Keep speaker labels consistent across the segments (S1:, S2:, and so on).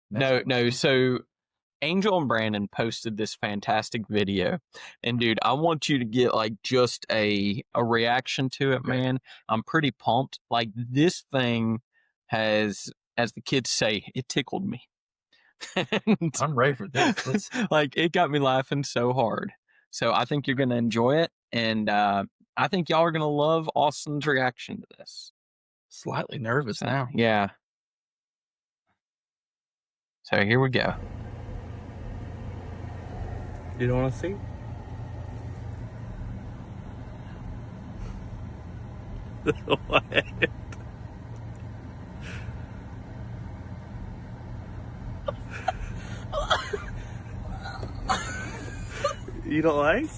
S1: No. So Angel and Brandon posted this fantastic video, and dude, I want you to get like just a reaction to it, man. I'm pretty pumped. Like this thing has, as the kids say, it tickled me. And,
S2: I'm ready for this.
S1: like it got me laughing so hard. So I think you're gonna enjoy it, and I think y'all are gonna love Austin's reaction to this.
S2: Slightly nervous now.
S1: Yeah. So here we go.
S3: You don't want to see? What? You don't like?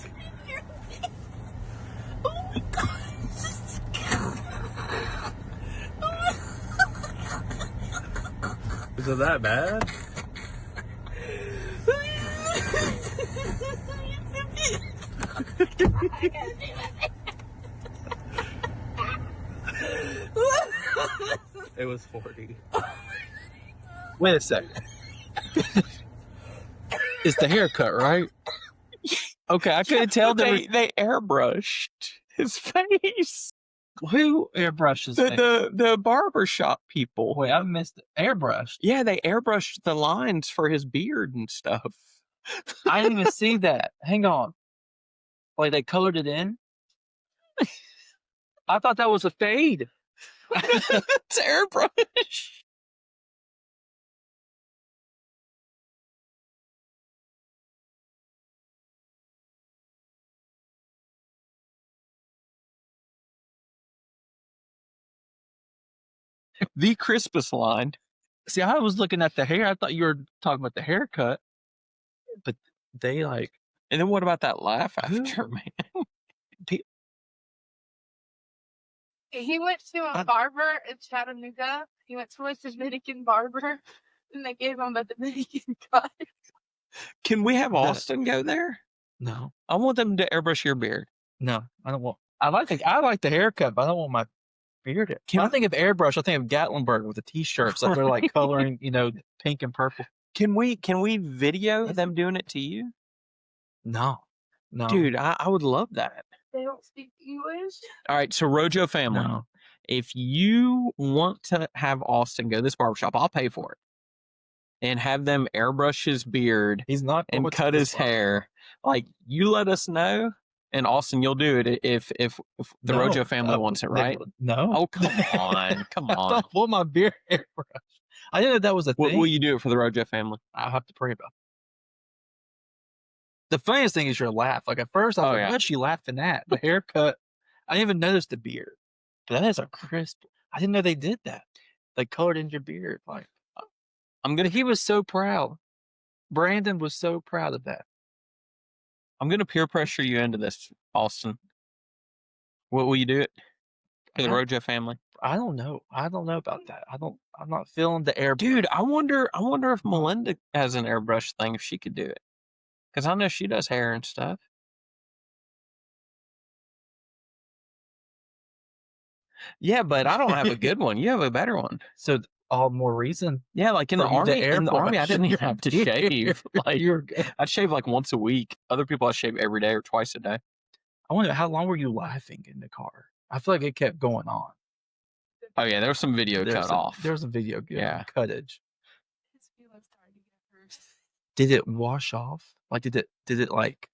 S4: Oh my God.
S3: Is it that bad? It was 40.
S2: Wait a second. It's the haircut, right?
S1: Okay, I couldn't tell they airbrushed his face.
S2: Who airbrushes
S1: The barbershop people.
S2: Wait, I missed it. Airbrushed.
S1: Yeah, they airbrushed the lines for his beard and stuff.
S2: I didn't even see that. Hang on. Like they colored it in? I thought that was a fade.
S1: It's airbrush. The crispest line.
S2: See, I was looking at the hair. I thought you were talking about the haircut. But they like.
S1: And then what about that laugh after, man?
S4: He went to a barber in Chattanooga. He went to a Dominican barber, and they gave him a Dominican cut.
S1: Can we have Austin go there?
S2: No.
S1: I want them to airbrush your beard.
S2: No, I don't want. I like the haircut, but I don't want my beard. When I think of airbrush, I think of Gatlinburg with the t-shirts that they're like coloring, pink and purple.
S1: Can we video them doing it to you?
S2: No.
S1: Dude, I would love that.
S4: They don't speak English.
S1: All right, so Rojo family, if you want to have Austin go to this barbershop, I'll pay for it. And have them airbrush his beard and cut his hair. Like, you let us know, and Austin, you'll do it if the Rojo family wants it, right?
S2: No.
S1: Oh, come on. Come on.
S2: I don't want my beard airbrush. I didn't know that was a thing.
S1: Will you do it for the Rojo family?
S2: I'll have to pray about it. The funniest thing is your laugh. Like at first, I was like, what's she laughing at? The haircut. I didn't even notice the beard. But that is a crisp. I didn't know they did that. They colored in your beard. Like, he was so proud. Brandon was so proud of that.
S1: I'm going to peer pressure you into this, Austin. Will you do it for the Rojo family?
S2: I don't know. I don't know about that. I'm not feeling the airbrush.
S1: Dude, I wonder if Melinda has an airbrush thing, if she could do it. Because I know she does hair and stuff. Yeah, but I don't have a good one. You have a better one.
S2: So all more reason.
S1: Yeah, like in the army, I didn't even have to shave. Like I'd shave like once a week. Other people I shave every day or twice a day.
S2: I wonder how long were you laughing in the car? I feel like it kept going on.
S1: Oh yeah, there was some video cut off.
S2: There was a video cuttage.
S4: His feelings started to get hurt.
S2: Did it wash off? Like did it like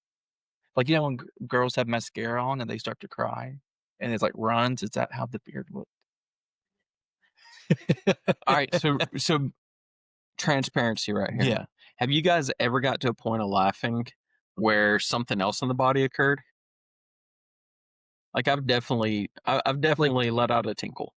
S2: when girls have mascara on and they start to cry and it's like runs? Is that how the beard looked?
S1: All right, so transparency right here.
S2: Yeah.
S1: Have you guys ever got to a point of laughing where something else in the body occurred? Like I've definitely let out a tinkle.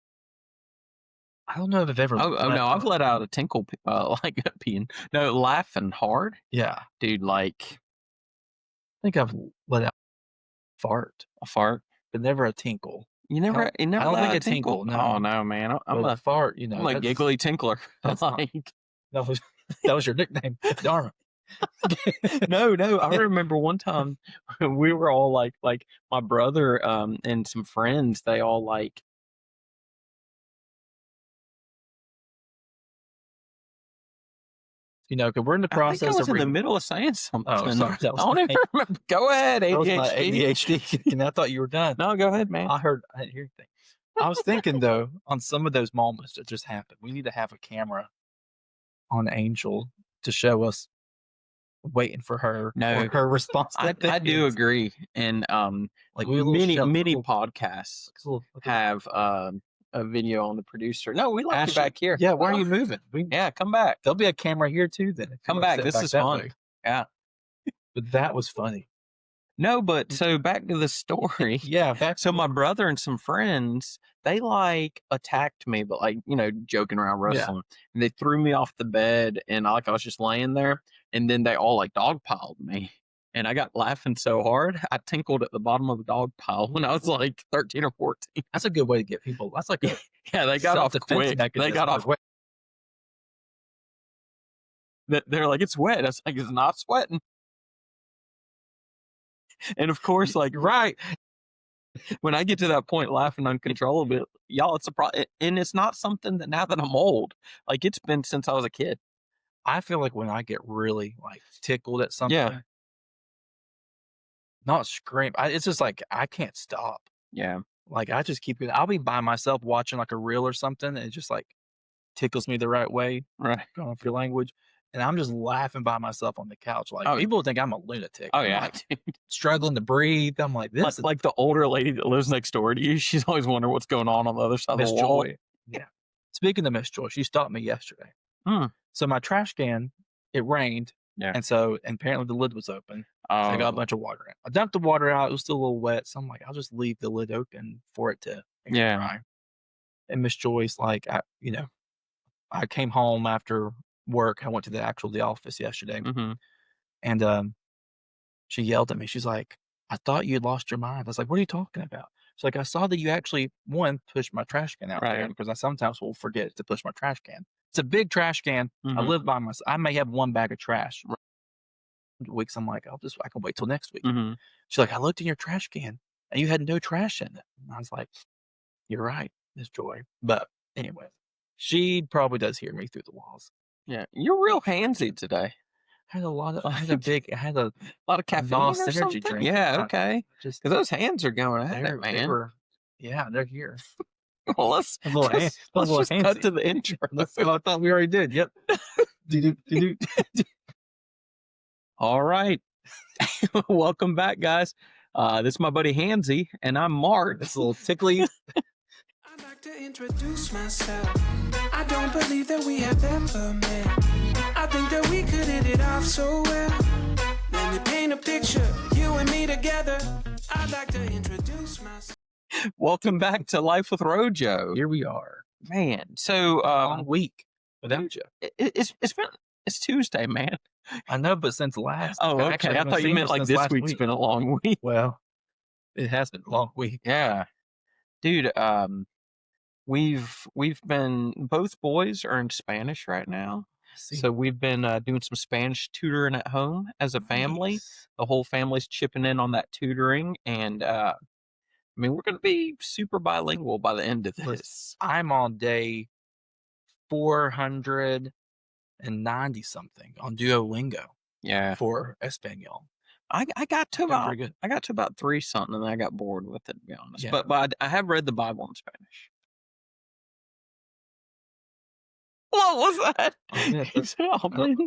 S2: I don't know if I've ever.
S1: Oh no, I've let out a tinkle, like peeing. No, laughing hard.
S2: Yeah,
S1: dude. Like,
S2: I think I've let out
S1: a fart,
S2: but never a tinkle.
S1: You never. I don't think a tinkle.
S2: No.
S1: Oh no, man. I'm a
S2: fart.
S1: I'm a giggly tinkler.
S2: Like that was your nickname. Darn it.
S1: No. I remember one time we were all like my brother and some friends. They all like
S2: because we're in the
S1: I think I
S2: process
S1: was
S2: of
S1: in the middle of saying something.
S2: Oh, sorry. That
S1: I
S2: was
S1: don't
S2: my
S1: even remember. Go ahead,
S2: that was my
S1: ADHD.
S2: ADHD. And I thought you were done.
S1: No, go ahead, man.
S2: I didn't hear anything. I was thinking though, on some of those moments that just happened, we need to have a camera on Angel to show us waiting for her
S1: No.
S2: or her response. To
S1: I do
S2: things.
S1: agree. And
S2: Like we have a little
S1: many
S2: little-
S1: podcasts
S2: little-
S1: have a video on the producer. No, we like you
S2: Ashley,
S1: back here.
S2: Yeah, why are you moving?
S1: Yeah, come back.
S2: There'll be a camera here too. Then if you
S1: Come
S2: wanna
S1: back.
S2: sit
S1: This is
S2: that
S1: fun.
S2: way.
S1: Yeah.
S2: But that was funny.
S1: No, but so back to the story.
S2: Yeah.
S1: So my brother and some friends, they like attacked me, but like, joking around wrestling. And they threw me off the bed and I was just laying there. And then they all like dogpiled me. And I got laughing so hard, I tinkled at the bottom of the dog pile when I was like 13 or 14.
S2: That's a good way to get people. That's like a
S1: Yeah, they got off
S2: self-defense
S1: quick. They
S2: mechanism.
S1: got off. They're like, it's wet. I was like, it's not sweating. And of course, like, right. When I get to that point laughing uncontrollably, y'all, it's a problem. And it's not something that now that I'm old, like it's been since I was a kid.
S2: I feel like when I get really like tickled at something,
S1: Yeah.
S2: not scream. It's just like I can't stop.
S1: Yeah.
S2: Like I just keep it. I'll be by myself watching like a reel or something, and it just like tickles me the right way.
S1: Right.
S2: Going off your language, and I'm just laughing by myself on the couch. Like
S1: Oh,
S2: people think I'm a lunatic.
S1: Oh,
S2: I'm,
S1: yeah.
S2: like, struggling to breathe. I'm like this. is
S1: Like the older lady that lives next door to you, she's always wondering what's going on the other side of
S2: Miss
S1: the wall.
S2: Joy. Yeah. Speaking of Miss Joy, she stopped me yesterday.
S1: Hmm.
S2: So my trash can, it rained.
S1: Yeah.
S2: And apparently the lid was open. So I got a bunch of water in. I dumped the water out. It was still a little wet. So I'm like, I'll just leave the lid open for it to air dry. And Miss Joy's like, I came home after work. I went to the office yesterday.
S1: Mm-hmm.
S2: And she yelled at me. She's like, I thought you had lost your mind. I was like, what are you talking about? She's like, I saw that you actually, pushed my trash can out there because I sometimes will forget to push my trash can. It's a big trash can.
S1: Mm-hmm.
S2: I live by myself. I may have one bag of trash. Weeks, I'm like, I can wait till next week.
S1: Mm-hmm.
S2: She's like, I looked in your trash can and you had no trash in it. And I was like, you're right, Miss Joy. But anyway, she probably does hear me through the walls.
S1: Yeah, you're real handsy today.
S2: I had a lot of
S1: caffeine or
S2: energy
S1: something?
S2: drink.
S1: Yeah, okay.
S2: Just
S1: because those hands are going at it, man.
S2: They're here.
S1: Well, let's just cut to the intro.
S2: I thought we already did. Yep.
S1: All right. Welcome back, guys. This is my buddy Hansy, and I'm Mark.
S2: It's a little tickly.
S5: I'd like to introduce myself. I don't believe that we have ever met. I think that we could hit it off so well. Let me paint a picture, you and me together. I'd like to introduce myself.
S1: Welcome back to Life with Rojo.
S2: Here we are.
S1: Man, so
S2: Long week without you.
S1: It's Tuesday, man.
S2: I know, but since last.
S1: Oh, okay.
S2: Actually,
S1: I thought you meant like this week's been a long week.
S2: Well, it has been a long week.
S1: Yeah, dude. We've been, both boys are in Spanish right now, so we've been doing some Spanish tutoring at home as a family.
S2: Nice.
S1: The whole family's chipping in on that tutoring, and I mean, we're going to be super bilingual by the end of this.
S2: I'm on day 490 something on Duolingo.
S1: Yeah,
S2: for Espanol.
S1: I got to about
S2: good.
S1: I got to about 3 something, and then I got bored with it, to be honest.
S2: Yeah.
S1: But I have read the Bible in Spanish. What was that?
S2: Yeah, I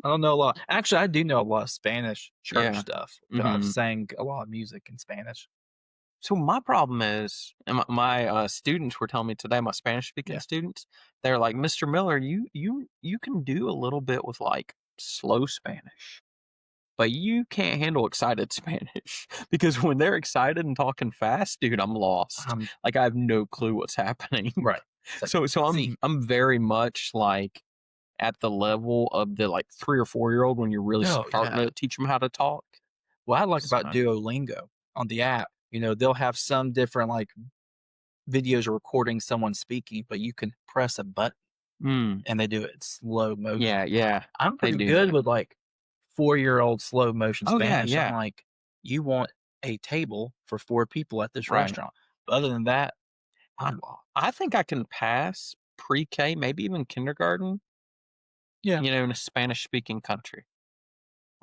S2: don't know a lot. Actually, I do know a lot of Spanish church stuff. I've sang a lot of music in Spanish.
S1: So my problem is, and my students were telling me today, my Spanish speaking students, they're like, Mr. Miller, you can do a little bit with like slow Spanish, but you can't handle excited Spanish, because when they're excited and talking fast, dude, I'm lost. Like I have no clue what's happening.
S2: Right.
S1: So I'm very much like at the level of the like 3 or 4 year old when you're really starting to teach them how to talk.
S2: What I like about Duolingo on the app, they'll have some different like videos recording someone speaking, but you can press a button and they do it in slow motion.
S1: Yeah.
S2: I'm pretty good with like 4-year-old slow motion Spanish.
S1: Yeah.
S2: I'm like, you want a table for 4 people at this restaurant. But other than that, I'm lost.
S1: I think I can pass pre-K, maybe even kindergarten.
S2: Yeah.
S1: in a Spanish-speaking country.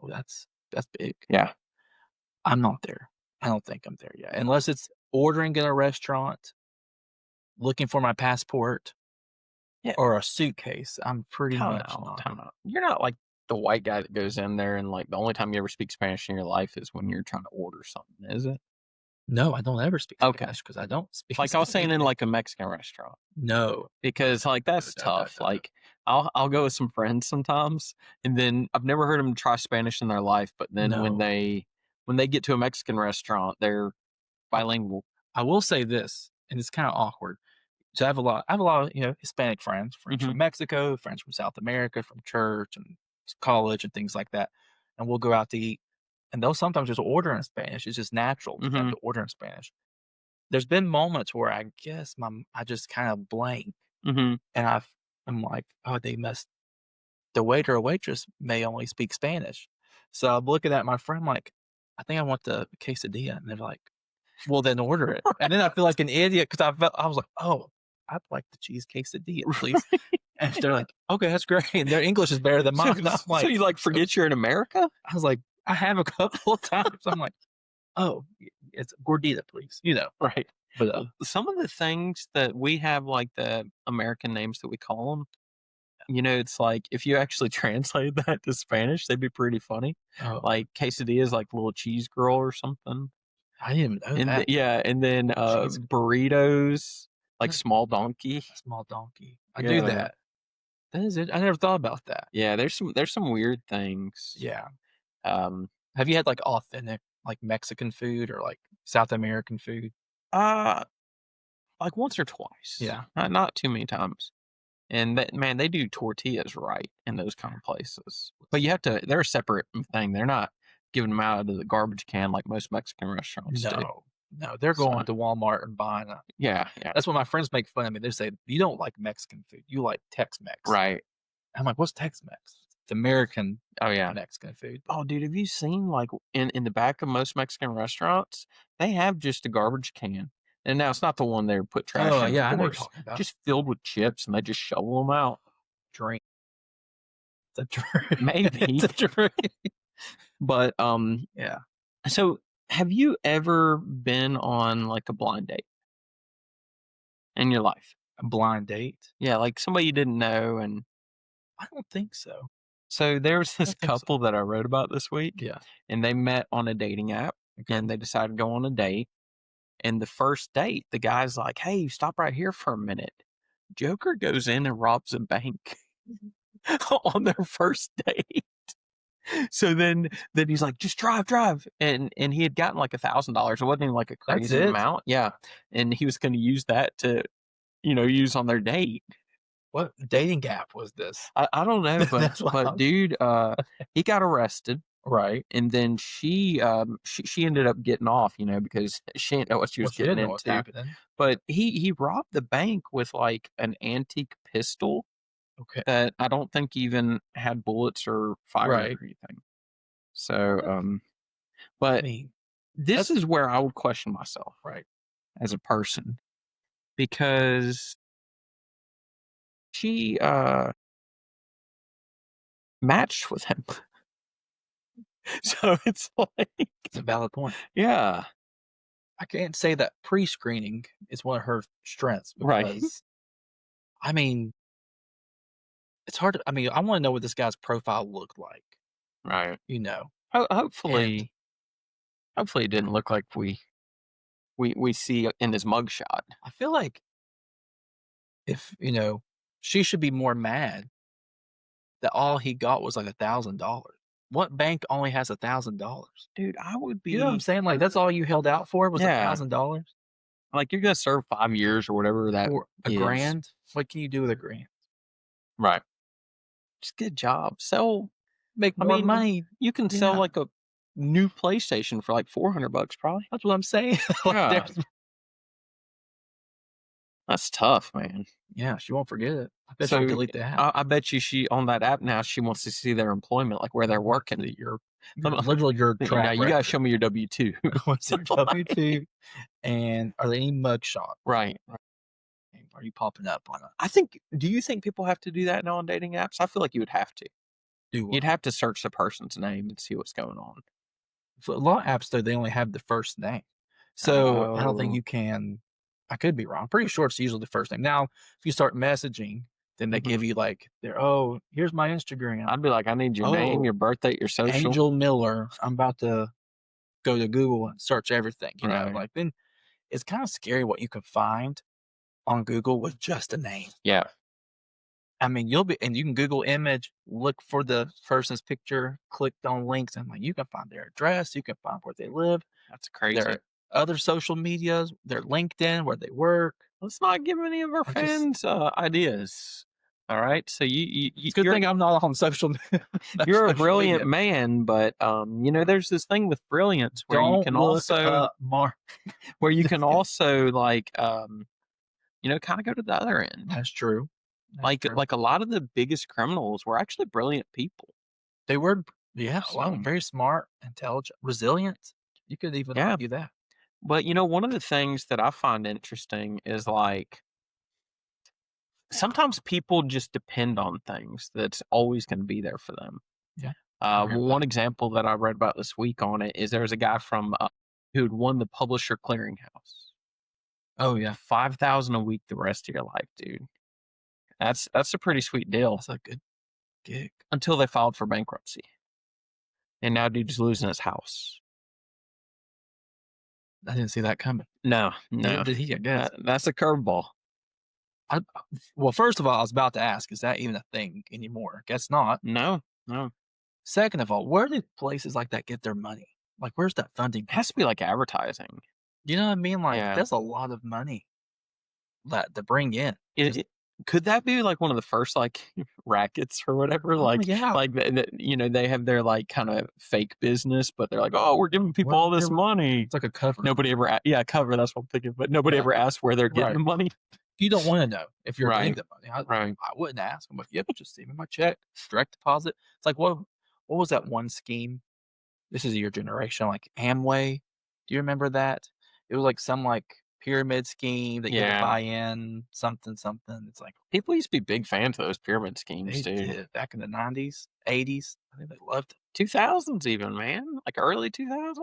S2: Oh, that's big.
S1: Yeah.
S2: I'm not there. I don't think I'm there yet. Unless it's ordering in a restaurant, looking for my passport,
S1: Yeah.
S2: or a suitcase. I'm pretty much not.
S1: Time out. You're not like the white guy that goes in there and like the only time you ever speak Spanish in your life is when you're trying to order something, is it?
S2: No, I don't ever speak
S1: Okay.
S2: Spanish because I don't speak
S1: Like I was saying in
S2: Spanish.
S1: like a Mexican restaurant.
S2: No.
S1: Because like that's tough. Like I'll go with some friends sometimes, and then I've never heard them try Spanish in their life, but then when
S2: No.
S1: they get to a Mexican restaurant, they're bilingual.
S2: I will say this, and it's kind of awkward. So I have a lot of, Hispanic friends from Mexico, friends from South America, from church and college and things like that. And we'll go out to eat, and they'll sometimes just order in Spanish. It's just natural for them to order in Spanish. There's been moments where I guess I just kind of blank, and I'm like, oh, the waiter or waitress may only speak Spanish. So I'm looking at my friend like, I think I want the quesadilla, and they're like, well, then order it. And then I feel like an idiot because I was like, oh, I'd like the cheese quesadilla, please. And they're like, okay, that's great. And their English is better than mine. And I'm like,
S1: so you like forget you're in America?
S2: I was like, I have a couple of times. I'm like, oh, it's gordita, please.
S1: Right.
S2: But
S1: some of the things that we have, like the American names that we call them, it's like if you actually translate that to Spanish, they'd be pretty funny. Like quesadilla is like little cheese girl or something.
S2: I didn't even know that.
S1: And then burritos, like small donkey.
S2: Small donkey. I do that. That is it. I never thought about that.
S1: Yeah, there's some weird things.
S2: Yeah. Have you had like authentic like Mexican food or like South American food?
S1: Like once or twice.
S2: Yeah.
S1: Not too many times. And man, they do tortillas right in those kind of places. But you have to, they're a separate thing. They're not giving them out of the garbage can like most Mexican restaurants do.
S2: No, they're going to Walmart and buying it.
S1: Yeah.
S2: That's what my friends make fun of me. They say, you don't like Mexican food. You like Tex-Mex.
S1: Right.
S2: I'm like, what's Tex-Mex? It's American
S1: Mexican
S2: food.
S1: Oh, dude, have you seen like in the back of most Mexican restaurants, they have just a garbage can. And now it's not the one they put trash in,
S2: yeah,
S1: of
S2: I know what
S1: course.
S2: you're talking about.
S1: Just filled with chips, and they just shovel them out.
S2: Drink. It's a drink.
S1: Maybe.
S2: It's a drink.
S1: But
S2: yeah.
S1: So have you ever been on like a blind date in your life?
S2: A blind date?
S1: Yeah, like somebody you didn't know, and
S2: I don't think so.
S1: So there was this couple that I wrote about this week.
S2: Yeah.
S1: And they met on a dating app, and they decided to go on a date. And the first date, the guy's like, hey, stop right here for a minute. Joker goes in and robs a bank on their first date. So then he's like, just drive. And he had gotten like $1,000. It wasn't even like a crazy amount. Yeah. And he was going to use that to, use on their date.
S2: What dating app was this?
S1: I don't know, but dude, he got arrested.
S2: Right.
S1: And then she ended up getting off, because she didn't know what she was getting into. But he robbed the bank with like an antique pistol.
S2: Okay.
S1: That I don't think even had bullets or fire or anything. So, but this is where I would question myself,
S2: right,
S1: as a person, because she matched with him. So it's like,
S2: it's a valid point.
S1: Yeah.
S2: I can't say that pre-screening is one of her strengths because,
S1: right.
S2: I mean, it's hard to, I want to know what this guy's profile looked like.
S1: Right.
S2: Hopefully
S1: it didn't look like we see in his mugshot.
S2: I feel like if, she should be more mad that all he got was like $1,000. What bank only has $1,000?
S1: Dude, I would be.
S2: You know what I'm saying? Like that's all you held out for was $1,000.
S1: Like you're gonna serve 5 years or whatever that.
S2: Or a grand. What can you do with a grand?
S1: Right. Just get a job.
S2: Make more money.
S1: You can sell like a new PlayStation for like $400 probably.
S2: That's what I'm saying.
S1: Yeah. That's tough, man.
S2: Yeah, she won't forget it. I bet she'll delete the app.
S1: I bet you she on that app now. She wants to see their employment, like where they're working.
S2: Literally your track.
S1: You gotta show me your W-2.
S2: What's your W-2? And are there any mug shots?
S1: Right.
S2: are you popping up on
S1: do you think people have to do that now on dating apps? I feel like you would have to. You'd have to search the person's name and see what's going on.
S2: For a lot of apps, though, they only have the first name. So I don't think you can. I could be wrong. I'm pretty sure it's usually the first name. Now, if you start messaging, then they give you like here's my Instagram.
S1: I'd be like, I need your name, your birthday, your social.
S2: Angel Miller. I'm about to go to Google and search everything. You know, like then it's kind of scary what you can find on Google with just a name.
S1: Yeah.
S2: I mean, you can Google image, look for the person's picture, clicked on links, and like you can find their address, you can find where they live.
S1: That's crazy.
S2: Their other social medias, their LinkedIn, where they work.
S1: Let's not give any of our fans ideas. All right, so you
S2: good thing I'm not on social.
S1: You're a brilliant man, but there's this thing with brilliance where you can also where you can also like kind of go to the other end.
S2: That's true.
S1: Like a lot of the biggest criminals were actually brilliant people.
S2: They were, a lot of them very smart, intelligent, resilient. You could even argue that.
S1: But one of the things that I find interesting is like sometimes people just depend on things that's always going to be there for them.
S2: Yeah.
S1: One example that I read about this week on it is there was a guy from who had won the Publisher Clearinghouse.
S2: Oh yeah,
S1: $5,000 a week the rest of your life, dude. That's a pretty sweet deal.
S2: That's a good gig.
S1: Until they filed for bankruptcy, and now dude's losing his house.
S2: I didn't see that coming.
S1: No.
S2: Did he? I guess
S1: that's a curveball.
S2: Well, first of all, I was about to ask, is that even a thing anymore? Guess not.
S1: No.
S2: Second of all, where do places like that get their money? Like, where's that funding?
S1: It has to be like advertising.
S2: You know what I mean? Like, that's a lot of money that to bring in.
S1: Could that be like one of the first like rackets or whatever? Like, like they have their like kind of fake business, but they're like, oh, we're giving people all this money.
S2: It's like a cover.
S1: Nobody ever, cover. That's what I'm thinking. But nobody ever asked where they're getting the money.
S2: You don't want to know if you're getting the money.
S1: I
S2: wouldn't ask them. But yep, just send me my check, direct deposit. It's like what was that one scheme? This is your generation, like Amway. Do you remember that? It was like some like pyramid scheme that you had to buy in something. It's like
S1: people used to be big fans of those pyramid schemes,
S2: they did back in the 90s, 80s. I think they loved it.
S1: 2000s even, man, like early 2000s.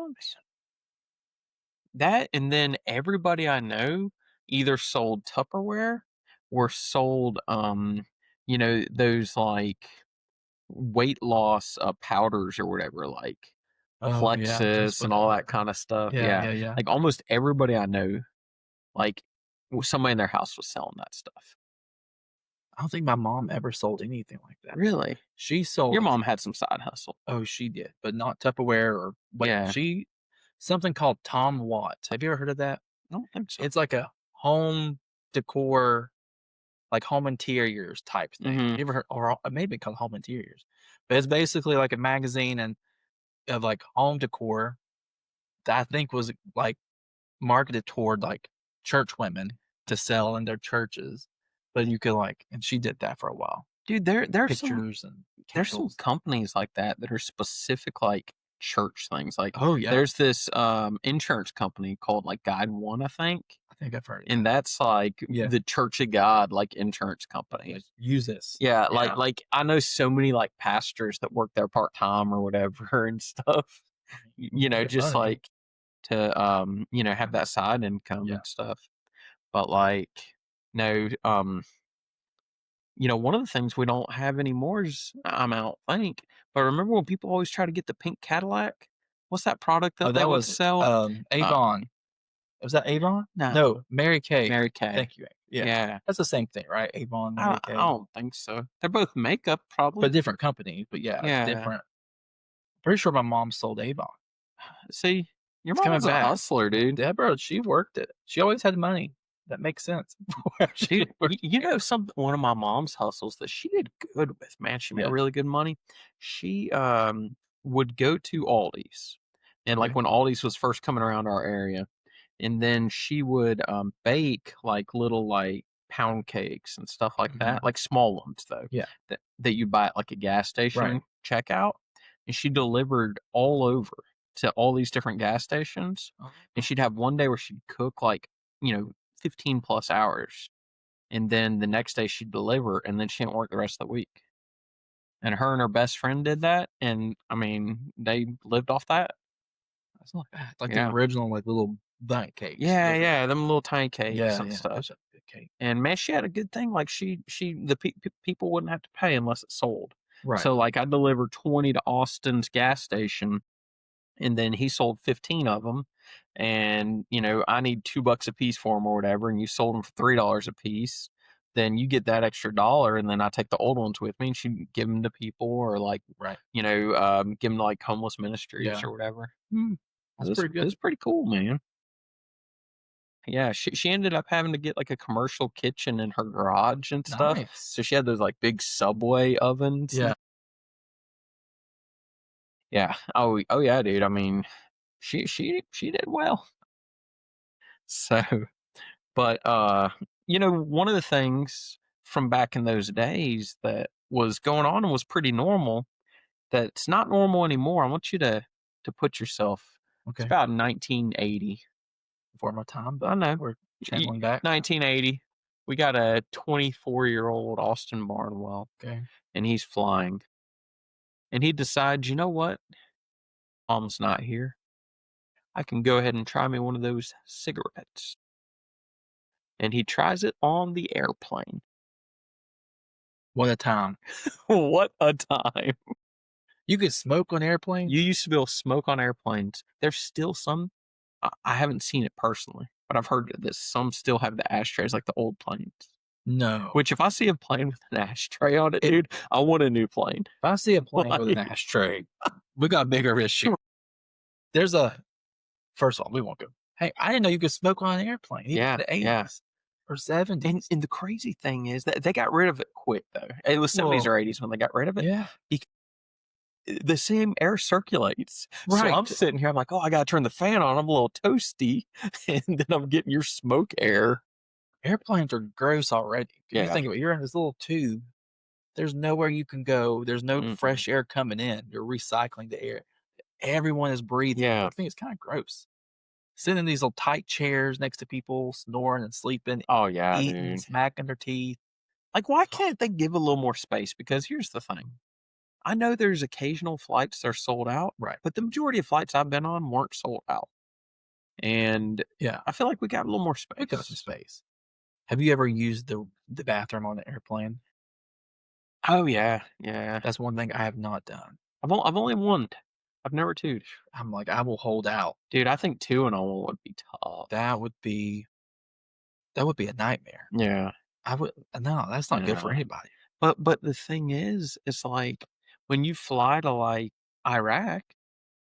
S1: That, and then everybody I know either sold Tupperware or sold those like weight loss powders or whatever, like Plexus and all that kind of stuff.
S2: Yeah.
S1: Like almost everybody I know, like somebody in their house was selling that stuff.
S2: I don't think my mom ever sold anything like that.
S1: Really?
S2: She sold.
S1: Your mom had some side hustle.
S2: Oh, she did, but not Tupperware or something called Tom Watts. Have you ever heard of that?
S1: I don't think so.
S2: It's like a home decor, like home interiors type thing. You ever heard, or maybe called home interiors, but it's basically like a magazine and of like home decor that I think was like marketed toward like church women to sell in their churches. But you could and she did that for a while.
S1: Dude, there's
S2: pictures
S1: there's some companies like that are specific like church things. Like there's this insurance company called like Guide One, I think
S2: I've heard it.
S1: And that's like the Church of God like insurance company.
S2: Use this.
S1: Like I know so many like pastors that work there part-time or whatever and stuff. Just like to have that side income and stuff. But like no one of the things we don't have anymore is I don't think. But remember when people always try to get the pink Cadillac? What's that product that they would sell?
S2: Avon. Was that Avon?
S1: No,
S2: Mary Kay.
S1: Mary Kay.
S2: Thank you. Yeah. That's the same thing, right? Avon, Mary Kay.
S1: I don't think so. They're both makeup, probably.
S2: But different companies. But different. Pretty sure my mom sold Avon.
S1: See, your mom's a hustler, dude.
S2: Deborah, she worked it. She always had money. That makes sense.
S1: Dude, one of my mom's hustles that she did good with, man. She made really good money. She would go to Aldi's. And like when Aldi's was first coming around our area. And then she would bake like little like pound cakes and stuff like that, like small ones though.
S2: Yeah,
S1: that you buy at like a gas station checkout, and she delivered all over to all these different gas stations. And she'd have one day where she'd cook like 15 plus hours and then the next day she'd deliver, and then she didn't work the rest of the week. And her best friend did that, and I mean, they lived off that.
S2: That's not bad. Like
S1: Yeah.
S2: the original, like little bundt cakes.
S1: Yeah, them little tiny cakes and
S2: those
S1: stuff.
S2: are good cake.
S1: And man, she had a good thing. Like people wouldn't have to pay unless it sold.
S2: Right.
S1: So like I delivered 20 to Austin's gas station, and then he sold 15 of them. And I need $2 a piece for them or whatever, and you sold them for $3 a piece. Then you get that extra $1, and then I take the old ones with me and she give them to people, or like
S2: Right.
S1: give them to like homeless ministries or whatever.
S2: That's pretty good.
S1: It's pretty cool, man. Yeah, she ended up having to get like a commercial kitchen in her garage and stuff.
S2: Nice.
S1: So she had those like big Subway ovens.
S2: Yeah.
S1: Yeah. Oh yeah, dude. I mean, she did well. So, but one of the things from back in those days that was going on and was pretty normal, that's not normal anymore. I want you to put yourself.
S2: Okay.
S1: It's about 1980.
S2: Before my time, but
S1: I know.
S2: we're channeling back.
S1: 1980. We got a 24-year-old Austin Barnwell.
S2: Okay.
S1: And he's flying. And he decides, you know what? Mom's not here. I can go ahead and try me one of those cigarettes. And he tries it on the airplane.
S2: What a time.
S1: What a time.
S2: You could smoke on airplanes?
S1: You used to be able to smoke on airplanes. There's still some. I haven't seen it personally, but I've heard that some still have the ashtrays like the old planes.
S2: No.
S1: Which, if I see a plane with an ashtray on it, dude, I want a new plane.
S2: If I see a plane with an ashtray, we got a bigger issue. First of all, we won't go. Hey, I didn't know you could smoke on an airplane.
S1: Yeah,
S2: the 80s or 70s.
S1: And the crazy thing is that they got rid of it quick, though. It was 70s or 80s when they got rid of it.
S2: Yeah.
S1: The same air circulates.
S2: Right.
S1: So I'm sitting here, I'm like, oh, I got to turn the fan on. I'm a little toasty. And then I'm getting your smoke air.
S2: Airplanes are gross already.
S1: Yeah.
S2: You think about it, you're in this little tube. There's nowhere you can go. There's no fresh air coming in. You're recycling the air. Everyone is breathing.
S1: Yeah.
S2: I think it's kind of gross. Sitting in these little tight chairs next to people, snoring and sleeping.
S1: Oh, yeah,
S2: eating,
S1: dude.
S2: smacking their teeth.
S1: Like, why can't they give a little more space? Because here's the thing. I know there's occasional flights that are sold out.
S2: Right.
S1: But the majority of flights I've been on weren't sold out. And
S2: yeah,
S1: I feel like we got a little more space.
S2: We got some space. Have you ever used the bathroom on an airplane?
S1: Oh, yeah. Yeah.
S2: That's one thing I have not done.
S1: I've only one. I've never two'd.
S2: I'm like, I will hold out.
S1: Dude, I think 2 and all would be tough.
S2: That would be a nightmare.
S1: Yeah.
S2: No, that's not good for anybody.
S1: But the thing is, it's like when you fly to like Iraq,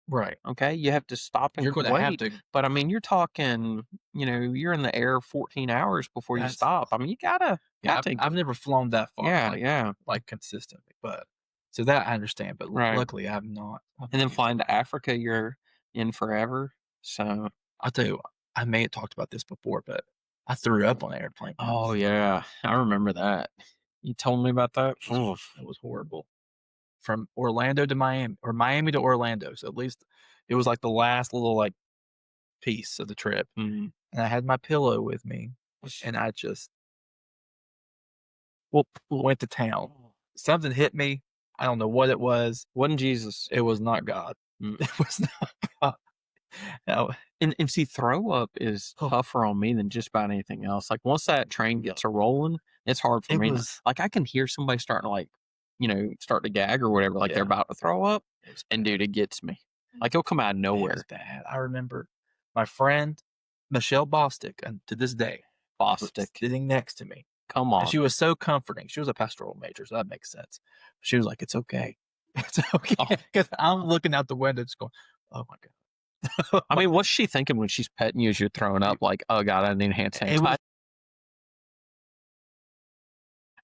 S2: right?
S1: Okay, you have to stop and
S2: you're going to have to.
S1: But I mean, you're talking, you're in the air 14 hours before you stop. I mean, you gotta.
S2: Yeah, I've never flown that far.
S1: Yeah,
S2: like consistently. But so that I understand. But luckily, I have not.
S1: And then flying to Africa, you're in forever. So
S2: I'll tell you, I may have talked about this before, but I threw up on an airplane.
S1: Oh yeah, I remember that. You told me about that.
S2: It was horrible. From Orlando to Miami, or Miami to Orlando. So at least it was like the last little like piece of the trip.
S1: Mm-hmm.
S2: And I had my pillow with me, and I just went to town. Something hit me. I don't know what it was.
S1: Wasn't Jesus.
S2: It was not God. It was not God.
S1: No. And see, throw up is tougher on me than just about anything else. Like once that train gets a rolling, it's hard for me. Like I can hear somebody starting to like, start to gag or whatever, like they're about to throw up. And dude, it gets me. Like it'll come out of nowhere.
S2: It was bad. I remember my friend Michelle Bostick, and to this day, sitting next to me.
S1: Come on.
S2: And she was so comforting. She was a pastoral major, so that makes sense. She was like, "It's okay, it's okay." Because I'm looking out the window, just going, "Oh my God."
S1: I mean, what's she thinking when she's petting you as you're throwing up? Like, oh God, I need hand sanitizer.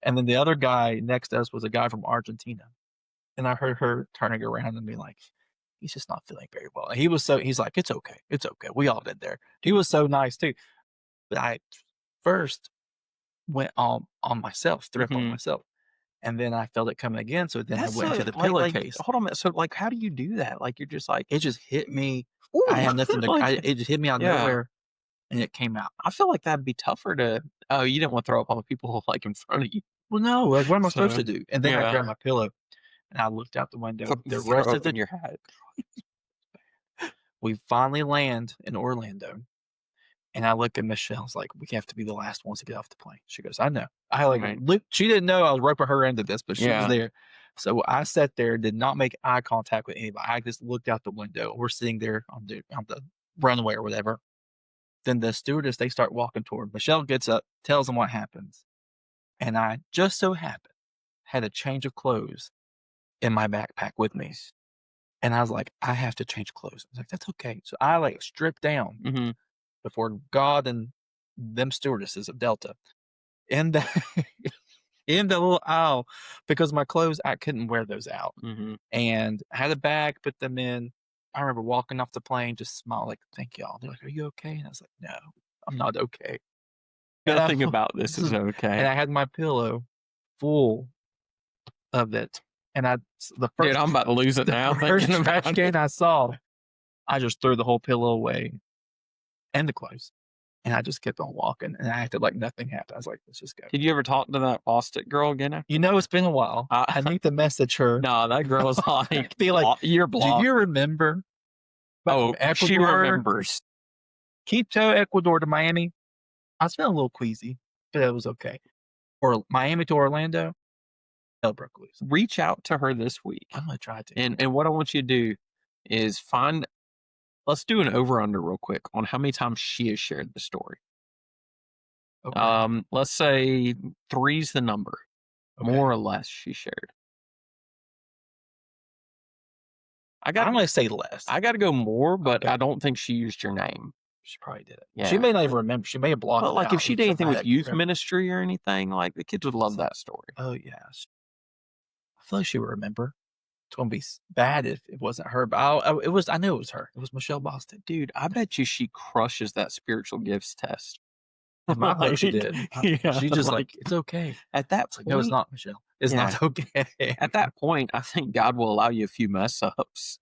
S2: And then the other guy next to us was a guy from Argentina. And I heard her turning around and be like, he's just not feeling very well. And he's like, it's okay. It's okay. We all been there. He was so nice too. But I first went on myself, threw up on myself. And then I felt it coming again. So then I went into the pillowcase.
S1: Hold on a minute. So like, how do you do that? Like, you're just like,
S2: it just hit me.
S1: Ooh,
S2: I had nothing to, it just hit me out of nowhere. and it came out.
S1: I feel like that'd be tougher to. Oh, you didn't want to throw up on the people like in front of you.
S2: Well, no, like what am I supposed to do? And then I
S1: yeah.
S2: grabbed my pillow and I looked out the window. The
S1: Throw
S2: rest
S1: up
S2: of the
S1: in your hat.
S2: we finally land in Orlando, and I look at Michelle. I was like, "We have to be the last ones to get off the plane." She goes, "I know." I like
S1: Right.
S2: look. She didn't know I was roping her into this, but she was
S1: Yeah.
S2: there. So I sat there, did not make eye contact with anybody. I just looked out the window. We're sitting there on the runway or whatever. Then the stewardess, they start walking toward. Michelle gets up, tells them what happens, and I just so happened had a change of clothes in my backpack with me. And I was like, I have to change clothes. I was like, that's okay. So I like stripped down
S1: Mm-hmm.
S2: before God and them stewardesses of Delta in the in the little aisle because my clothes, I couldn't wear those out.
S1: Mm-hmm.
S2: And I had a bag, put them in. I remember walking off the plane, just smile like, thank y'all. They're like, are you okay? And I was like, no, I'm not okay.
S1: Nothing about this is
S2: And
S1: okay.
S2: I had my pillow full of it. And the first,
S1: Dude, I'm about to lose it now.
S2: the first
S1: thinking
S2: trash
S1: about
S2: can
S1: it.
S2: I saw, I just threw the whole pillow away and the clothes. And I just kept on walking and I acted like nothing happened. I was like, let's just go.
S1: Did you ever talk to that Boston girl again?
S2: You know, it's been a while. I need to message her.
S1: No, that girl's like,
S2: Be like,
S1: you're blocked.
S2: do you remember?
S1: Oh, she
S2: Ecuador,
S1: remembers.
S2: Quito, Ecuador to Miami. I was feeling a little queasy, but it was okay. Or Miami to Orlando. Hell broke loose.
S1: Reach out to her this week.
S2: I'm going to try to.
S1: And what I want you to do is let's do an over-under real quick on how many times she has shared the story.
S2: Okay.
S1: Let's say 3's the number.
S2: Okay.
S1: More or less she shared.
S2: I'm going to say less.
S1: I got to go more, but
S2: Okay.
S1: I don't think she used your name.
S2: She probably did it.
S1: Yeah.
S2: She may not even remember. She may have blocked
S1: But
S2: it
S1: like
S2: out.
S1: if she did anything with youth
S2: remember.
S1: ministry or anything, like the kids would love that story.
S2: Oh, yes. I feel like she would remember. It's going to be bad if it wasn't her. But I knew it was her. It was Michelle Boston.
S1: Dude, I bet you she crushes that spiritual gifts test.
S2: I think she did.
S1: Yeah,
S2: She's just like, it's okay.
S1: At that point,
S2: no, it's not, Michelle. It's
S1: Yeah.
S2: not okay.
S1: At that point, I think God will allow you a few mess ups.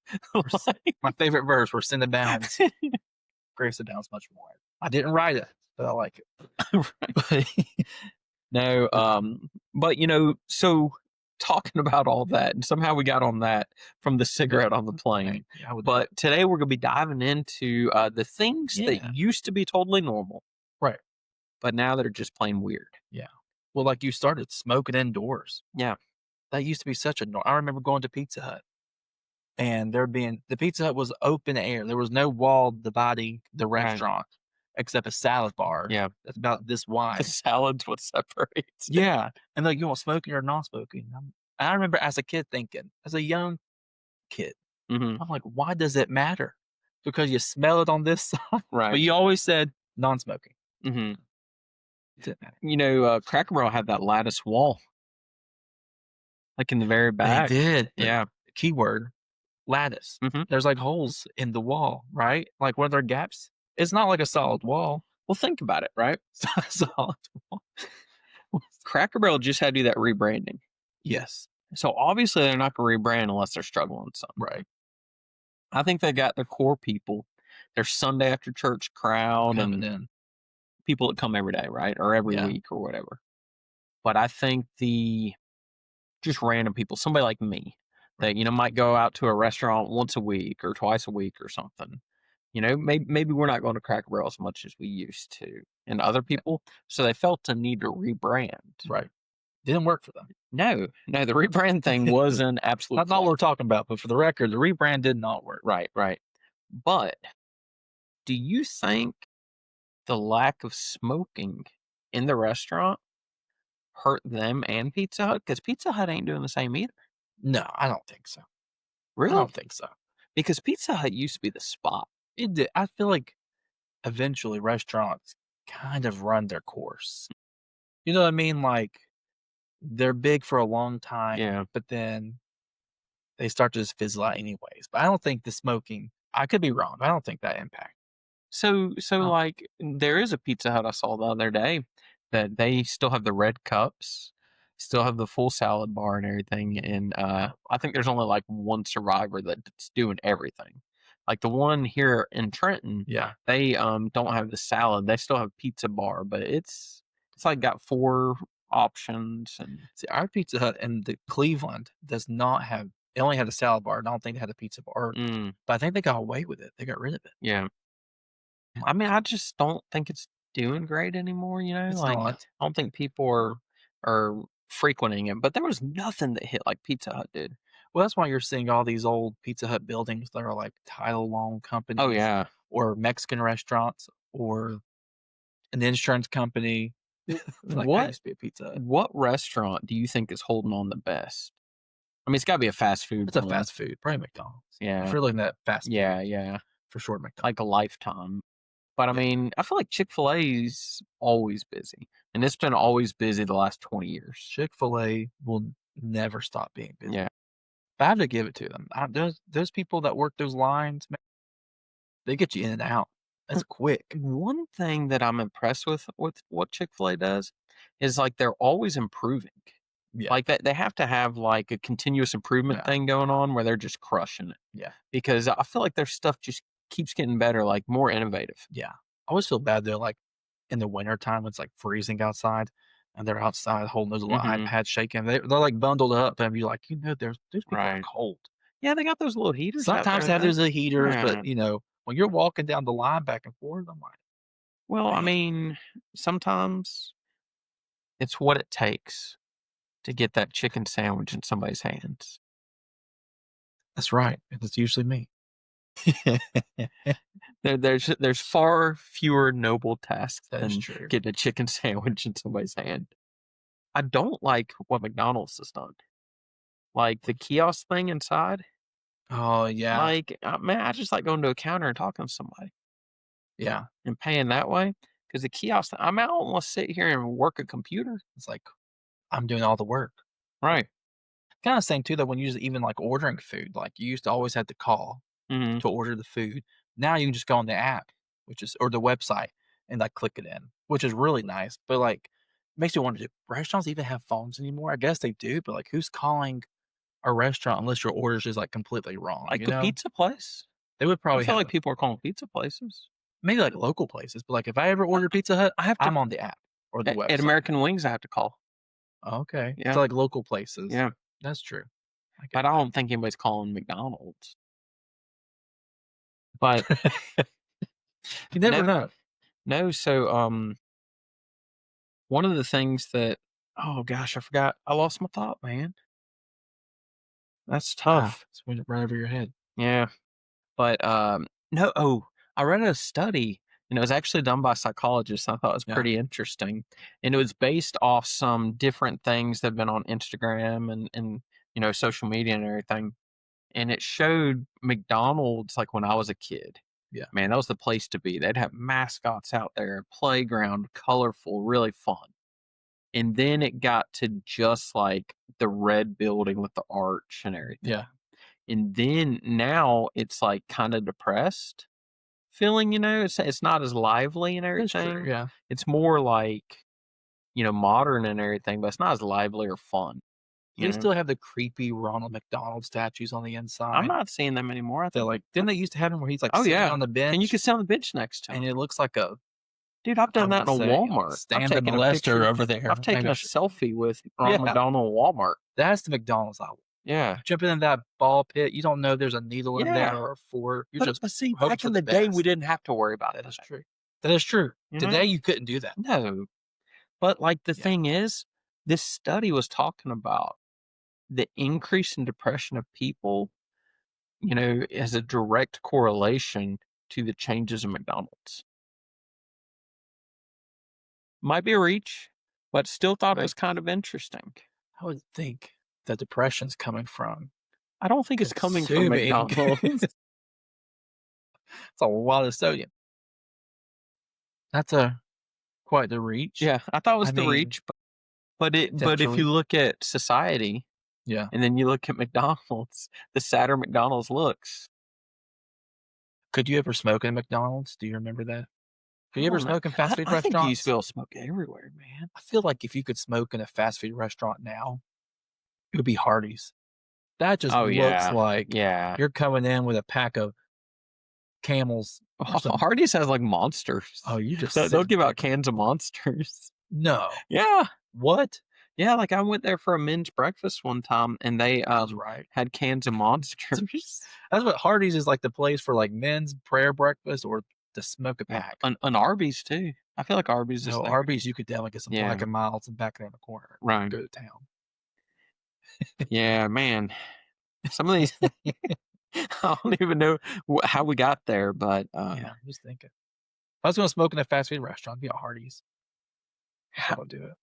S2: My favorite verse, we're sending bounds. Grace abounds much more. I didn't write it, but I like it.
S1: No, but so talking about all that, and somehow we got on that from the cigarette on the plane.
S2: Yeah,
S1: but today we're going to be diving into the things that used to be totally normal.
S2: Right.
S1: But now that are just plain weird.
S2: Yeah. Well, like you started smoking indoors.
S1: Yeah.
S2: That used to be such a norm. I remember going to Pizza Hut and the Pizza Hut was open air. There was no wall dividing the restaurant except a salad bar.
S1: Yeah.
S2: That's about this wide.
S1: The salad's what separates.
S2: Yeah. And like, you want smoking or non-smoking? I remember as a kid thinking, as a young kid, I'm like, why does it matter? Because you smell it on this side.
S1: Right.
S2: But you always said non-smoking.
S1: Mm-hmm.
S2: Didn't matter.
S1: Cracker Barrel had that lattice wall. Like in the very back.
S2: They did.
S1: Yeah.
S2: Keyword, lattice. There's like holes in the wall, right? Like were there gaps? It's not like a solid wall.
S1: Well, think about it, right?
S2: It's not a solid wall.
S1: Cracker Barrel just had to do that rebranding.
S2: Yes.
S1: So obviously they're not going to rebrand unless they're struggling with something.
S2: Right.
S1: I think they got their core people, their Sunday after church crowd,
S2: Coming
S1: and
S2: in.
S1: people that come every day, right? Or every week or whatever. But I think just random people, somebody like me, that, might go out to a restaurant once a week or twice a week or something. Maybe we're not going to Cracker Barrel as much as we used to. And other people, so they felt the need to rebrand.
S2: Right. Didn't work for them.
S1: No, the rebrand thing was an absolute
S2: That's not what we're talking about, but for the record, the rebrand did not work.
S1: Right. But do you think the lack of smoking in the restaurant hurt them and Pizza Hut? Because Pizza Hut ain't doing the same either.
S2: No, I don't think so.
S1: Really?
S2: I don't think so.
S1: Because Pizza Hut used to be the spot.
S2: It did. I feel like eventually restaurants kind of run their course. You know what I mean? Like they're big for a long time, but then they start to just fizzle out anyways. But I don't think the smoking, I could be wrong, but I don't think that impact.
S1: So like there is a Pizza Hut I saw the other day that they still have the red cups, still have the full salad bar and everything. And I think there's only like one survivor that's doing everything. Like the one here in Trenton,
S2: Yeah.
S1: they don't have the salad. They still have pizza bar, but it's like got 4 options. And
S2: See, our Pizza Hut in the Cleveland does not have. They only had a salad bar. I don't think they had a pizza bar, but I think they got away with it. They got rid of it.
S1: yeah, I mean, I just don't think it's doing great anymore.
S2: It's
S1: Like
S2: not.
S1: I don't think people are frequenting it. But there was nothing that hit like Pizza Hut did.
S2: Well, that's why you're seeing all these old Pizza Hut buildings that are like title-long companies.
S1: Oh yeah,
S2: Or Mexican restaurants, or an insurance company. Like, I
S1: what
S2: used to be a Pizza Hut.
S1: what restaurant do you think is holding on the best? I mean, it's got to be a fast food.
S2: It's a
S1: one.
S2: fast food, probably McDonald's.
S1: Yeah,
S2: If you're looking at fast food,
S1: yeah,
S2: for sure, McDonald's.
S1: like a Lifetime. But I mean, I feel like Chick-fil-A's always busy, and it's been always busy the last 20 years.
S2: Chick-fil-A will never stop being busy.
S1: Yeah,
S2: But I have to give it to them. Those people that work those lines, man, they get you in and out. That's quick.
S1: one thing that I'm impressed with what Chick-fil-A does is like they're always improving.
S2: Yeah.
S1: Like that, they have to have like a continuous improvement thing going on where they're just crushing it.
S2: Yeah.
S1: Because I feel like their stuff just keeps getting better, like more innovative.
S2: Yeah. I always feel bad though, like in the wintertime when it's like freezing outside and they're outside holding those little iPads shaking. They're like bundled up and you're like, those people are cold.
S1: Yeah, they got those little heaters.
S2: Sometimes they have those little heaters,
S1: Yeah.
S2: but when you're walking down the line back and forth, I'm like,
S1: Well, I
S2: man.
S1: mean, sometimes it's what it takes to get that chicken sandwich in somebody's hands.
S2: That's right. And it's usually me.
S1: There's far fewer noble tasks
S2: That
S1: than
S2: is true.
S1: getting a chicken sandwich in somebody's hand. I don't like what McDonald's has done. Like the kiosk thing inside.
S2: Oh, yeah.
S1: Like, man, I just like going to a counter and talking to somebody.
S2: Yeah.
S1: And paying that way. Because the kiosk, I mean, I don't want to sit here and work a computer.
S2: It's like, I'm doing all the work.
S1: Right.
S2: Kind of same too, though, when you even like ordering food, like you used to always have to call to order the food. Now you can just go on the app, or the website, and like click it in, which is really nice. But like, makes you wonder, do restaurants even have phones anymore? I guess they do, but like, who's calling a restaurant unless your order's just like completely wrong?
S1: Like the pizza place.
S2: They would probably
S1: I feel like people are calling pizza places.
S2: Maybe like local places, but like if I ever order Pizza Hut, I'm on the app or the website.
S1: At American Wings, I have to call.
S2: Okay.
S1: Yeah.
S2: So like local places.
S1: Yeah.
S2: That's true.
S1: But I don't think anybody's calling McDonald's. But
S2: you never know.
S1: No, so one of the things that oh gosh, I forgot. I lost my thought, man. That's tough.
S2: It's went right over your head.
S1: Yeah. But no, I read a study and it was actually done by psychologists. I thought it was pretty interesting. And it was based off some different things that have been on Instagram and social media and everything. And it showed McDonald's like when I was a kid.
S2: Yeah.
S1: Man, that was the place to be. They'd have mascots out there, playground, colorful, really fun. And then it got to just like the red building with the arch and everything.
S2: Yeah.
S1: And then now it's like kind of depressed feeling, it's not as lively and everything.
S2: True, yeah.
S1: It's more like, modern and everything, but it's not as lively or fun.
S2: They still have the creepy Ronald McDonald statues on the inside.
S1: I'm not seeing them anymore.
S2: They're like, didn't they used to have them where he's like sitting on the bench?
S1: And you can sit on the bench next to him.
S2: And it looks like a...
S1: Dude, I've done that in a Walmart.
S2: Stand the molester over there.
S1: I've taken a selfie with Ronald McDonald at Walmart.
S2: That's the McDonald's album.
S1: Yeah.
S2: Jumping in that ball pit, you don't know there's a needle in there or a fork.
S1: But see, back in the day, we didn't have to worry about that.
S2: That is true. That is true. Today, you couldn't do that.
S1: No. But like the thing is, this study was talking about the increase in depression of people, as a direct correlation to the changes in McDonald's. Might be a reach, but still thought it was kind of interesting.
S2: I would think that depression's coming from.
S1: I don't think it's coming from McDonald's.
S2: It's a lot of sodium. That's quite the reach.
S1: Yeah, I thought it was the reach, but if you look at society, and then you look at McDonald's, the sadder McDonald's looks.
S2: Could you ever smoke in McDonald's? Do you remember that? Could you ever smoke in fast food restaurants?
S1: I think you still smoke everywhere, man.
S2: I feel like if you could smoke in a fast food restaurant now, it would be Hardee's. That just looks like you're coming in with a pack of camels.
S1: Hardee's has like Monsters.
S2: Oh, you just
S1: they'll give out cans of Monsters.
S2: No.
S1: Yeah.
S2: What?
S1: Yeah, like I went there for a men's breakfast one time, and they
S2: right.
S1: had cans of Monsters.
S2: That's what Hardee's is like, the place for like men's prayer breakfast or to smoke a pack.
S1: And Arby's too. I feel like Arby's is
S2: No,
S1: there.
S2: Arby's, you could definitely get some Black and Milds and back there in the corner.
S1: Right.
S2: Go to town.
S1: Yeah, man. Some of these, I don't even know how we got there, but
S2: yeah, I'm just thinking. If I was going to smoke in a fast food restaurant, it'd be a Hardee's. I would do it.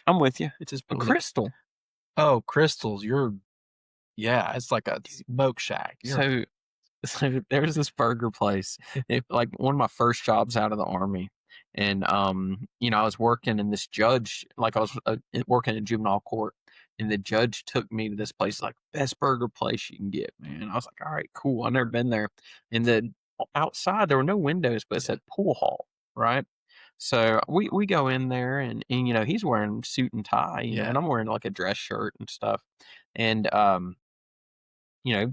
S1: I'm with you.
S2: It's just
S1: Crystal.
S2: Oh, Crystals. Yeah, it's like a smoke shack.
S1: So there's this burger place. Like one of my first jobs out of the Army. And, I was working, and this judge, like I was working in juvenile court, and the judge took me to this place, like, best burger place you can get, man. I was like, all right, cool. I've never been there. And then outside, there were no windows, but it said pool hall, right? So we go in there, and he's wearing suit and tie, and I'm wearing like a dress shirt and stuff. And,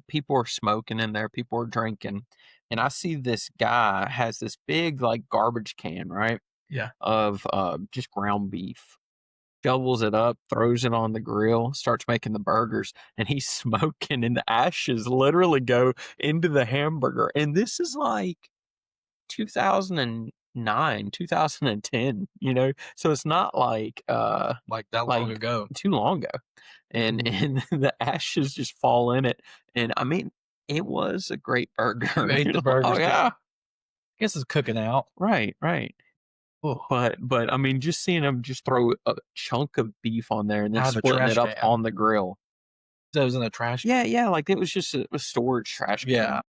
S1: people are smoking in there, people are drinking. And I see this guy has this big like garbage can, right?
S2: Yeah.
S1: Of just ground beef. Shovels it up, throws it on the grill, starts making the burgers, and he's smoking, and the ashes literally go into the hamburger. And this is like 2009, 2010, so it's not like
S2: that long ago.
S1: Too long ago. And the ashes just fall in it. And I mean, it was a great burger.
S2: You ate the burger.
S1: Oh, yeah.
S2: I guess it's cooking out.
S1: Right.
S2: Oh.
S1: But I mean, just seeing them just throw a chunk of beef on there and then splitting it up on the grill.
S2: So it was in a trash
S1: can? Yeah, like it was just a storage trash can.
S2: Yeah.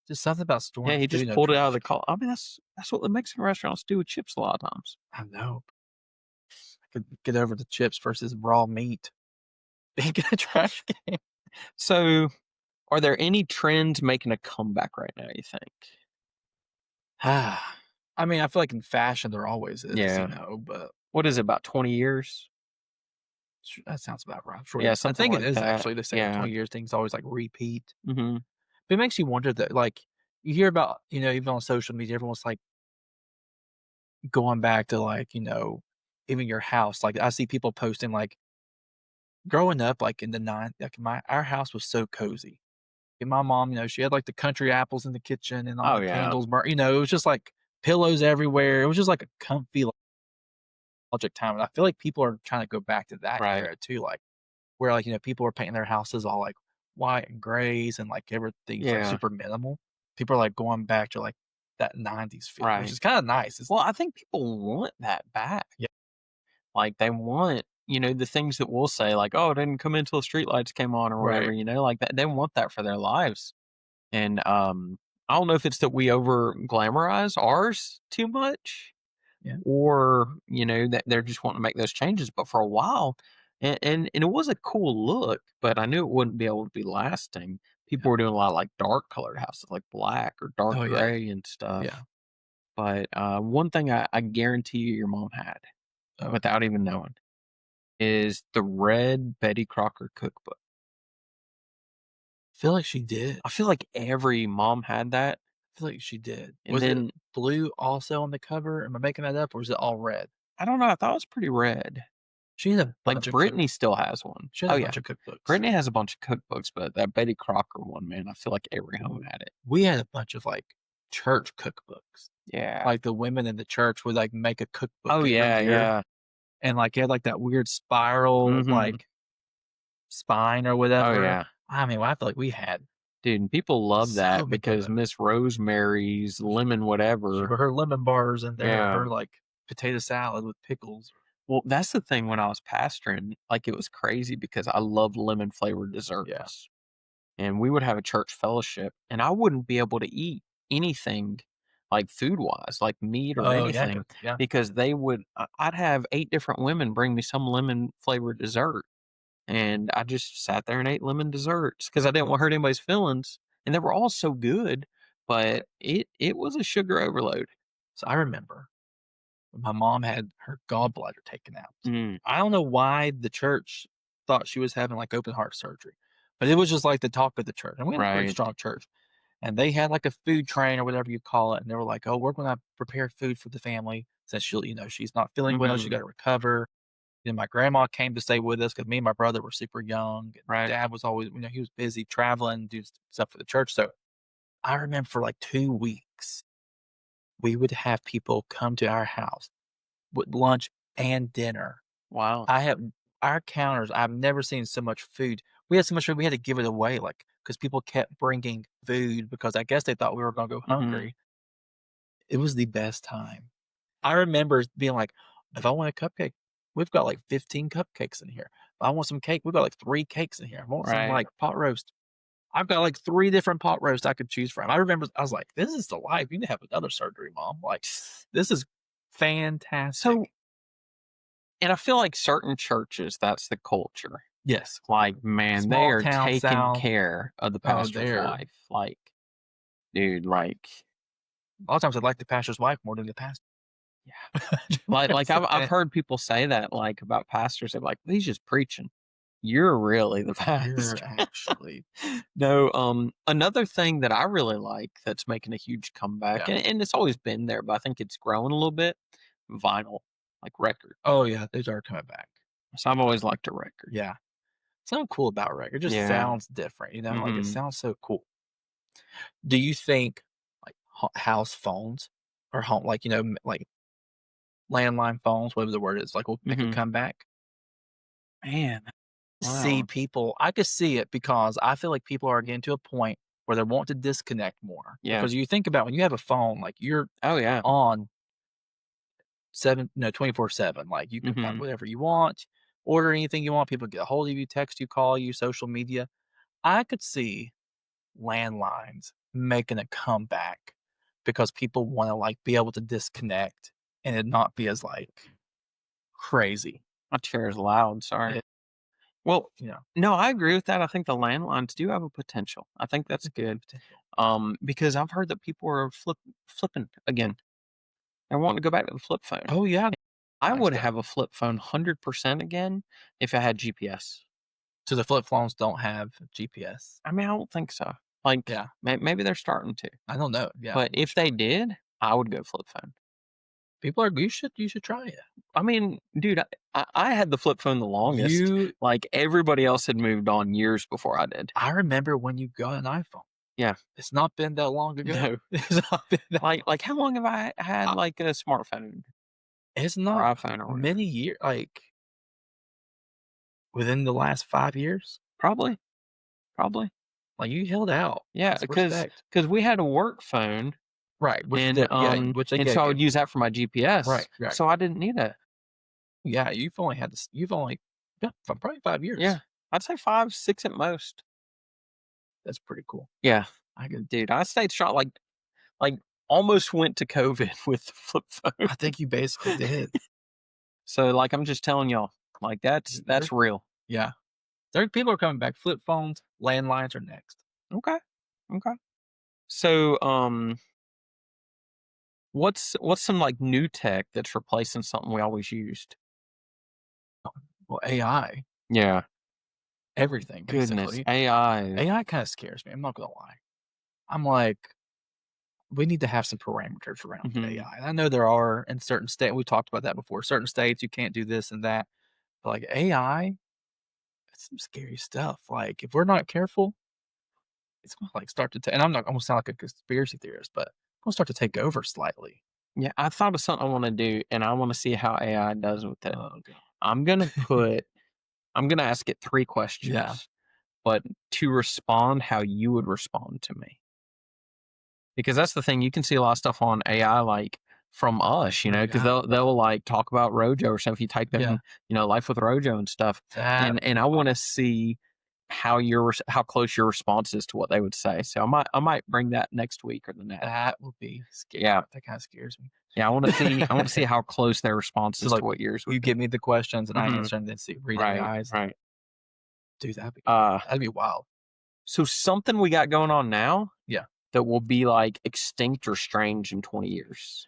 S2: Just something about storing.
S1: Yeah, he just pulled it out of the car. I mean, that's what the Mexican restaurants do with chips a lot of times.
S2: I know. I could get over the chips versus raw meat. Being in a trash can.
S1: So, are there any trends making a comeback right now, you think?
S2: I mean, I feel like in fashion there always is, but
S1: what is it, about 20 years?
S2: That sounds about right. I'm sure.
S1: Yeah,
S2: I think
S1: like
S2: it is
S1: that.
S2: actually. They say 20 years things always like repeat.
S1: Mm-hmm.
S2: But it makes you wonder that, like, you hear about, even on social media, everyone's like going back to like, even your house. Like I see people posting like, growing up, like in the like our house was so cozy. And my mom, she had like the country apples in the kitchen and all the candles burnt. It was just like pillows everywhere. It was just like a comfy nostalgic time. And I feel like people are trying to go back to that era too, like where like people are painting their houses all like white and grays and like everything's like super minimal. People are like going back to like that 90s feel, which is kind of nice.
S1: Well, I think people want that back.
S2: Yeah,
S1: like they want the things that we'll say, like, oh, it didn't come in until the streetlights came on or whatever, like that. They want that for their lives. And I don't know if it's that we over glamorize ours too much, or that they're just wanting to make those changes. But for a while, and it was a cool look, but I knew it wouldn't be able to be lasting. People were doing a lot of like dark colored houses, like black or dark gray and stuff.
S2: Yeah.
S1: But one thing I guarantee you your mom had, without even knowing, is the red Betty Crocker cookbook.
S2: I feel like she did.
S1: I feel like every mom had that.
S2: I feel like she did.
S1: And
S2: was
S1: then,
S2: it blue also on the cover? Am I making that up, or is it all red?
S1: I don't know. I thought it was pretty red.
S2: She has a bunch
S1: like Brittany still has one.
S2: She has a bunch of cookbooks.
S1: Brittany has a bunch of cookbooks, but that Betty Crocker one, man, I feel like every home had it.
S2: We had a bunch of like church cookbooks.
S1: Yeah.
S2: Like the women in the church would like make a cookbook.
S1: Oh yeah.
S2: And like it had like that weird spiral like spine or whatever.
S1: Oh yeah.
S2: I mean, I feel like we had.
S1: Dude, and people love that because Miss Rosemary's lemon whatever.
S2: Her lemon bars in there. Her like potato salad with pickles.
S1: Well, that's the thing when I was pastoring, like it was crazy because I love lemon flavored desserts.
S2: Yeah.
S1: And we would have a church fellowship and I wouldn't be able to eat anything like food wise, like meat or anything, because I'd have 8 different women bring me some lemon flavored dessert. And I just sat there and ate lemon desserts because I didn't want to hurt anybody's feelings. And they were all so good, but it was a sugar overload.
S2: So I remember my mom had her gallbladder taken out.
S1: Mm.
S2: I don't know why the church thought she was having like open heart surgery, but it was just like the talk of the church. And we had a pretty strong church. and they had like a food train or whatever you call it, and they were like, "Oh, we're gonna prepare food for the family since she's not feeling well, she got to recover." Then my grandma came to stay with us because me and my brother were super young. And
S1: Right.
S2: Dad was always, he was busy traveling, doing stuff for the church. So I remember for like 2 weeks, we would have people come to our house with lunch and dinner.
S1: Wow.
S2: I have our counters. I've never seen so much food. We had so much food we had to give it away, like because people kept bringing food because I guess they thought we were going to go hungry. It was the best time. I remember being like, if I want a cupcake, we've got like 15 cupcakes in here. If I want some cake, we've got like 3 cakes in here. I want some
S1: Right.
S2: like pot roast. I've got like 3 different pot roasts I could choose from. I remember I was like, this is the life. You need to have another surgery, Mom. Like, this is fantastic.
S1: So, and I feel like certain churches, that's the culture.
S2: Yes.
S1: Like, man, they
S2: Small
S1: are
S2: town
S1: taking
S2: South.
S1: care of the pastor's
S2: they're
S1: wife. Like, dude, like,
S2: a lot of times I like the pastor's wife more than the pastor.
S1: like I've heard people say that, like, about pastors. They're like, he's just preaching. You're really the pastor.
S2: You're actually
S1: No, another thing that I really like that's making a huge comeback,
S2: Yeah.
S1: and it's always been there, but I think it's growing a little bit. Vinyl, like record.
S2: Oh yeah, those are coming back.
S1: So I've always liked a record.
S2: Yeah. Something cool about a record. It just
S1: Yeah.
S2: sounds different, like it
S1: Mhm.
S2: sounds so cool. Do you think like house phones or home like like landline phones, whatever the word is, like will make a
S1: Mhm.
S2: comeback?
S1: Man,
S2: See
S1: wow.
S2: people, I could see it because I feel like people are getting to a point where they want to disconnect more.
S1: Yeah.
S2: Because you think about when you have a phone, like you're
S1: Oh yeah.
S2: on 24/7. Like you can find
S1: Mhm.
S2: whatever you want, order anything you want. People get a hold of you, text you, call you, social media. I could see landlines making a comeback because people want to like be able to disconnect and it not be as like crazy.
S1: My chair is loud. Sorry.
S2: It,
S1: Well,
S2: you know,
S1: no, I agree with that. I think the landlines do have a potential. I think that's good.
S2: potential.
S1: Because I've heard that people are flipping again. They're wanting to go back to the flip phone.
S2: Oh yeah,
S1: I
S2: nice
S1: would
S2: stuff.
S1: have a flip phone 100% again if I had GPS.
S2: So the flip phones don't have GPS.
S1: I mean, I don't think so. Like,
S2: Yeah,
S1: maybe they're starting to.
S2: I don't know. Yeah,
S1: But if they did, I would go flip phone.
S2: people are. You should try it.
S1: I mean, dude, I had the flip phone the longest.
S2: You,
S1: Like, everybody else had moved on years before I did.
S2: I remember when you got an iPhone.
S1: Yeah.
S2: It's not been that long ago.
S1: No.
S2: It's not been that.
S1: Like how long have I had,
S2: I-
S1: like, a smartphone
S2: It's
S1: or
S2: not
S1: iPhone or whatever?
S2: many years. Like within the last 5 years.
S1: Probably.
S2: Like you held out.
S1: Yeah,
S2: That's respect.
S1: because we had a work phone,
S2: Right, which
S1: and,
S2: they yeah, which they
S1: and
S2: gave
S1: so I
S2: you.
S1: would use that for my GPS.
S2: Right.
S1: So I didn't need it.
S2: Yeah, you've only probably 5 years.
S1: Yeah. I'd say 5, 6 at most.
S2: That's pretty cool.
S1: Yeah.
S2: I could
S1: Dude, I stayed strong, like, almost went to COVID with the flip phone.
S2: I think you basically did.
S1: So, like, I'm just telling y'all, like, that's real.
S2: Yeah. People are coming back. Flip phones, landlines are next.
S1: Okay. So, what's some, like, new tech that's replacing something we always used?
S2: Well, AI,
S1: Yeah.
S2: everything
S1: Goodness,
S2: basically.
S1: AI.
S2: AI kind of scares me. I'm not gonna lie. I'm like, we need to have some parameters around
S1: Mhm.
S2: AI. And I know there are in certain states. We talked about that before. Certain states you can't do this and that. But like AI, it's some scary stuff. Like if we're not careful, it's gonna like start to take. And I'm gonna sound like a conspiracy theorist, but it's gonna start to take over slightly.
S1: Yeah, I thought of something I wanna do, and I wanna see how AI does with it.
S2: Oh god.
S1: I'm gonna ask it 3 questions.
S2: Yeah.
S1: But to respond how you would respond to me. Because that's the thing, you can see a lot of stuff on AI, like, from us, because
S2: Yeah.
S1: they'll, like, talk about Rojo or something. If you type in,
S2: Yeah.
S1: life with Rojo and stuff,
S2: That
S1: and I wanna see how how close your response is to what they would say. So I might bring that next week or the next.
S2: that will be scary.
S1: Yeah.
S2: That kind of scares me.
S1: Yeah, I wanna see how close their response
S2: So
S1: is
S2: like
S1: to what yours would
S2: you
S1: be.
S2: give me the questions and I
S1: Mhm.
S2: answer and then read
S1: Right,
S2: AI's.
S1: right.
S2: Dude, that'd
S1: Uh,
S2: be wild.
S1: so something we got going on now
S2: Yeah.
S1: that will be, like, extinct or strange in 20 years.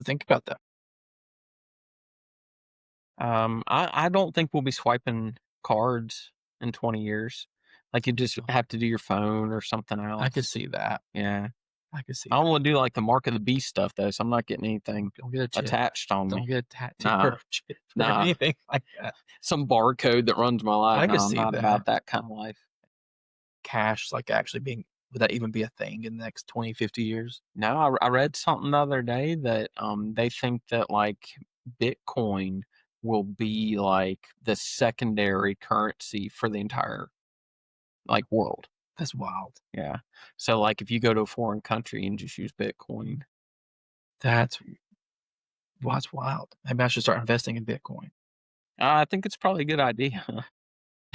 S2: Think about that.
S1: I don't think we'll be swiping cards in 20 years. Like you just have to do your phone or something else.
S2: I could see that.
S1: Yeah.
S2: I could see
S1: I don't
S2: that.
S1: want to do like the mark of the beast stuff though, so I'm not getting anything
S2: Don't get a chip.
S1: attached on me.
S2: Don't get a tattoo
S1: Nah.
S2: or chip or anything like that.
S1: Some barcode that runs my life.
S2: I
S1: No,
S2: can
S1: I'm
S2: see
S1: not
S2: that.
S1: about that kind of life.
S2: Cash like actually being, would that even be a thing in the next 20, 50 years?
S1: No, I read something the other day that they think that like Bitcoin will be like the secondary currency for the entire like world.
S2: That's wild.
S1: Yeah. So like if you go to a foreign country and just use Bitcoin.
S2: That's wild. Maybe I should start investing in Bitcoin.
S1: I think it's probably a good idea.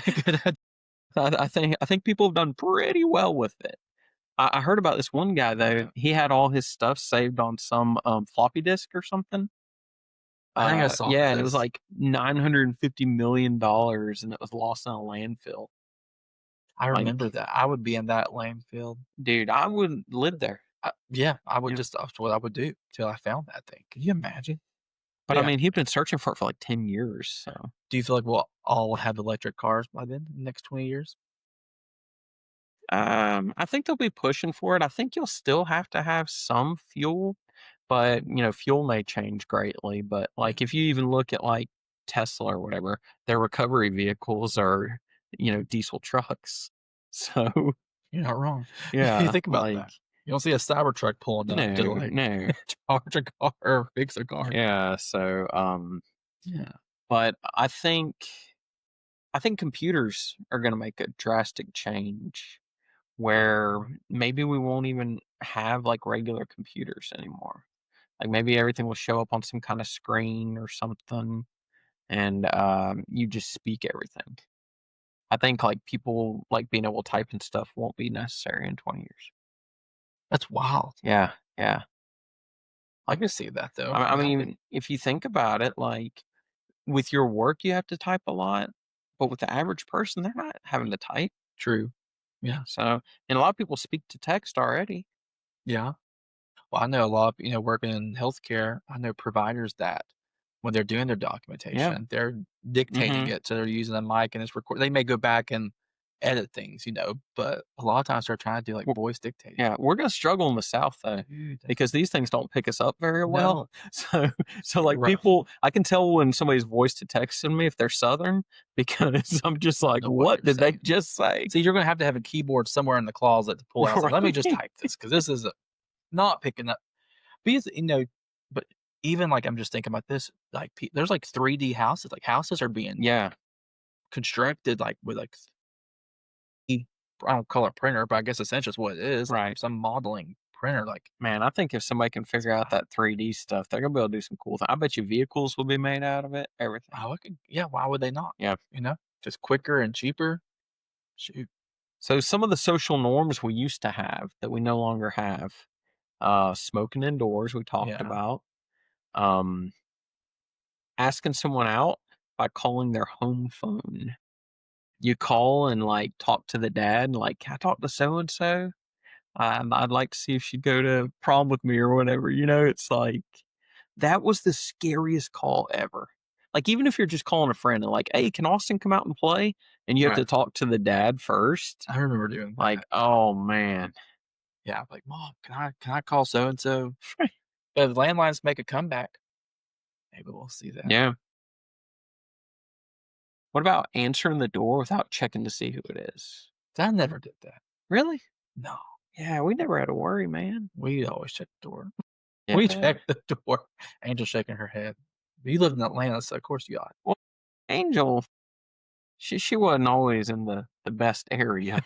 S2: Good idea.
S1: I think people have done pretty well with it. I heard about this one guy though. He had all his stuff saved on some floppy disk or something.
S2: I think I saw
S1: Yeah,
S2: this.
S1: and it was like $950 million, and it was lost in a landfill.
S2: I remember that. I would be in that landfill.
S1: Dude, I wouldn't live there.
S2: Yeah, I would just, that's what I would do till I found that thing. Can you imagine?
S1: But
S2: Yeah.
S1: I mean, he'd been searching for it for like 10 years. So,
S2: do you feel like we'll all have electric cars by then in the next 20 years?
S1: I think they'll be pushing for it. I think you'll still have to have some fuel, but fuel may change greatly. But like if you even look at like Tesla or whatever, their recovery vehicles are, diesel trucks. So
S2: you're not wrong.
S1: Yeah,
S2: you think about that. You don't see a Cybertruck pulling up to like charge a car or fix a car.
S1: Yeah. So yeah. But I think computers are going to make a drastic change where maybe we won't even have like regular computers anymore. Like maybe everything will show up on some kind of screen or something, and you just speak everything. I think like people like being able to type and stuff won't be necessary in 20 years.
S2: That's wild.
S1: Yeah.
S2: I can see that though.
S1: I mean, if you think about it, like with your work, you have to type a lot, but with the average person, they're not having to type.
S2: True. Yeah.
S1: So, and a lot of people speak to text already.
S2: Yeah. Well, I know a lot of, working in healthcare, I know providers that when they're doing their documentation, they're dictating it. So they're using a mic and it's recorded. They may go back and edit things, but a lot of times they're trying to do like voice dictating.
S1: Yeah, we're gonna struggle in the South though, because these things don't pick us up very well. So like people, I can tell when somebody's voice to texting me if they're Southern because I'm just like, what did they just say?
S2: See, you're gonna have to have a keyboard somewhere in the closet to pull out. Like, let me just type this because this is not picking up. Because but even like I'm just thinking about this, like there's like 3D houses, like houses are being constructed like with like I don't call it printer, but I guess essentially it's what it is.
S1: Right.
S2: Like some modeling printer. Like,
S1: man, I think if somebody can figure out that 3D stuff, they're gonna be able to do some cool things. I bet you vehicles will be made out of it. Everything.
S2: Oh, yeah. Why would they not?
S1: Yeah.
S2: Just quicker and cheaper. Shoot.
S1: So some of the social norms we used to have that we no longer have, smoking indoors, we talked about, asking someone out by calling their home phone. You call and like talk to the dad and like, can I talk to so and so? I'd like to see if she'd go to prom with me or whatever. It's like that was the scariest call ever. Like even if you're just calling a friend and like, hey, can Austin come out and play? And you have to talk to the dad first.
S2: I remember doing that.
S1: Like, oh man.
S2: Yeah, like, Mom, can I call so and so? But if landlines make a comeback, maybe we'll see that.
S1: Yeah. What about answering the door without checking to see who it is?
S2: I never did that.
S1: Really?
S2: No.
S1: Yeah, we never had to worry, man.
S2: We always checked the door.
S1: Yeah.
S2: We checked the door. Angel shaking her head. But you live in Atlanta, so of course you got it.
S1: Well, Angel, she wasn't always in the best area.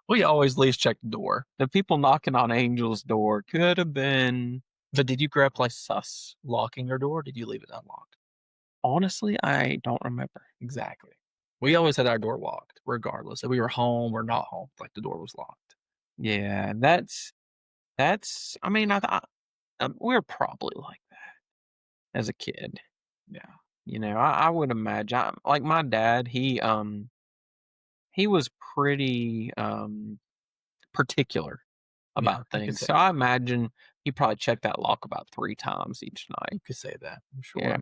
S2: We always at least check the door.
S1: The people knocking on Angel's door could have been.
S2: But did you grow up like sus locking your door? Or did you leave it unlocked?
S1: Honestly, I don't remember.
S2: Exactly. We always had our door locked, regardless if we were home or not home. Like the door was locked.
S1: Yeah, that's. I mean, we're probably like that as a kid.
S2: Yeah.
S1: I would imagine. Like my dad, he was pretty particular about things. So I imagine he probably checked that lock about 3 times each night.
S2: You could say that, I'm sure.
S1: Yeah.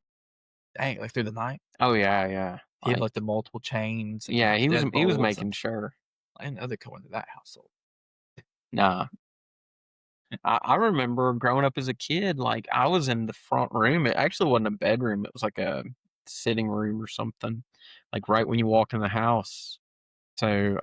S2: Dang, like through the night.
S1: Oh yeah.
S2: He had like the multiple chains. And
S1: Yeah, he was
S2: deadbolts
S1: making
S2: and,
S1: sure.
S2: I didn't know they go into that household.
S1: Nah. I remember growing up as a kid, like I was in the front room. It actually wasn't a bedroom. It was like a sitting room or something. Like right when you walk in the house. So,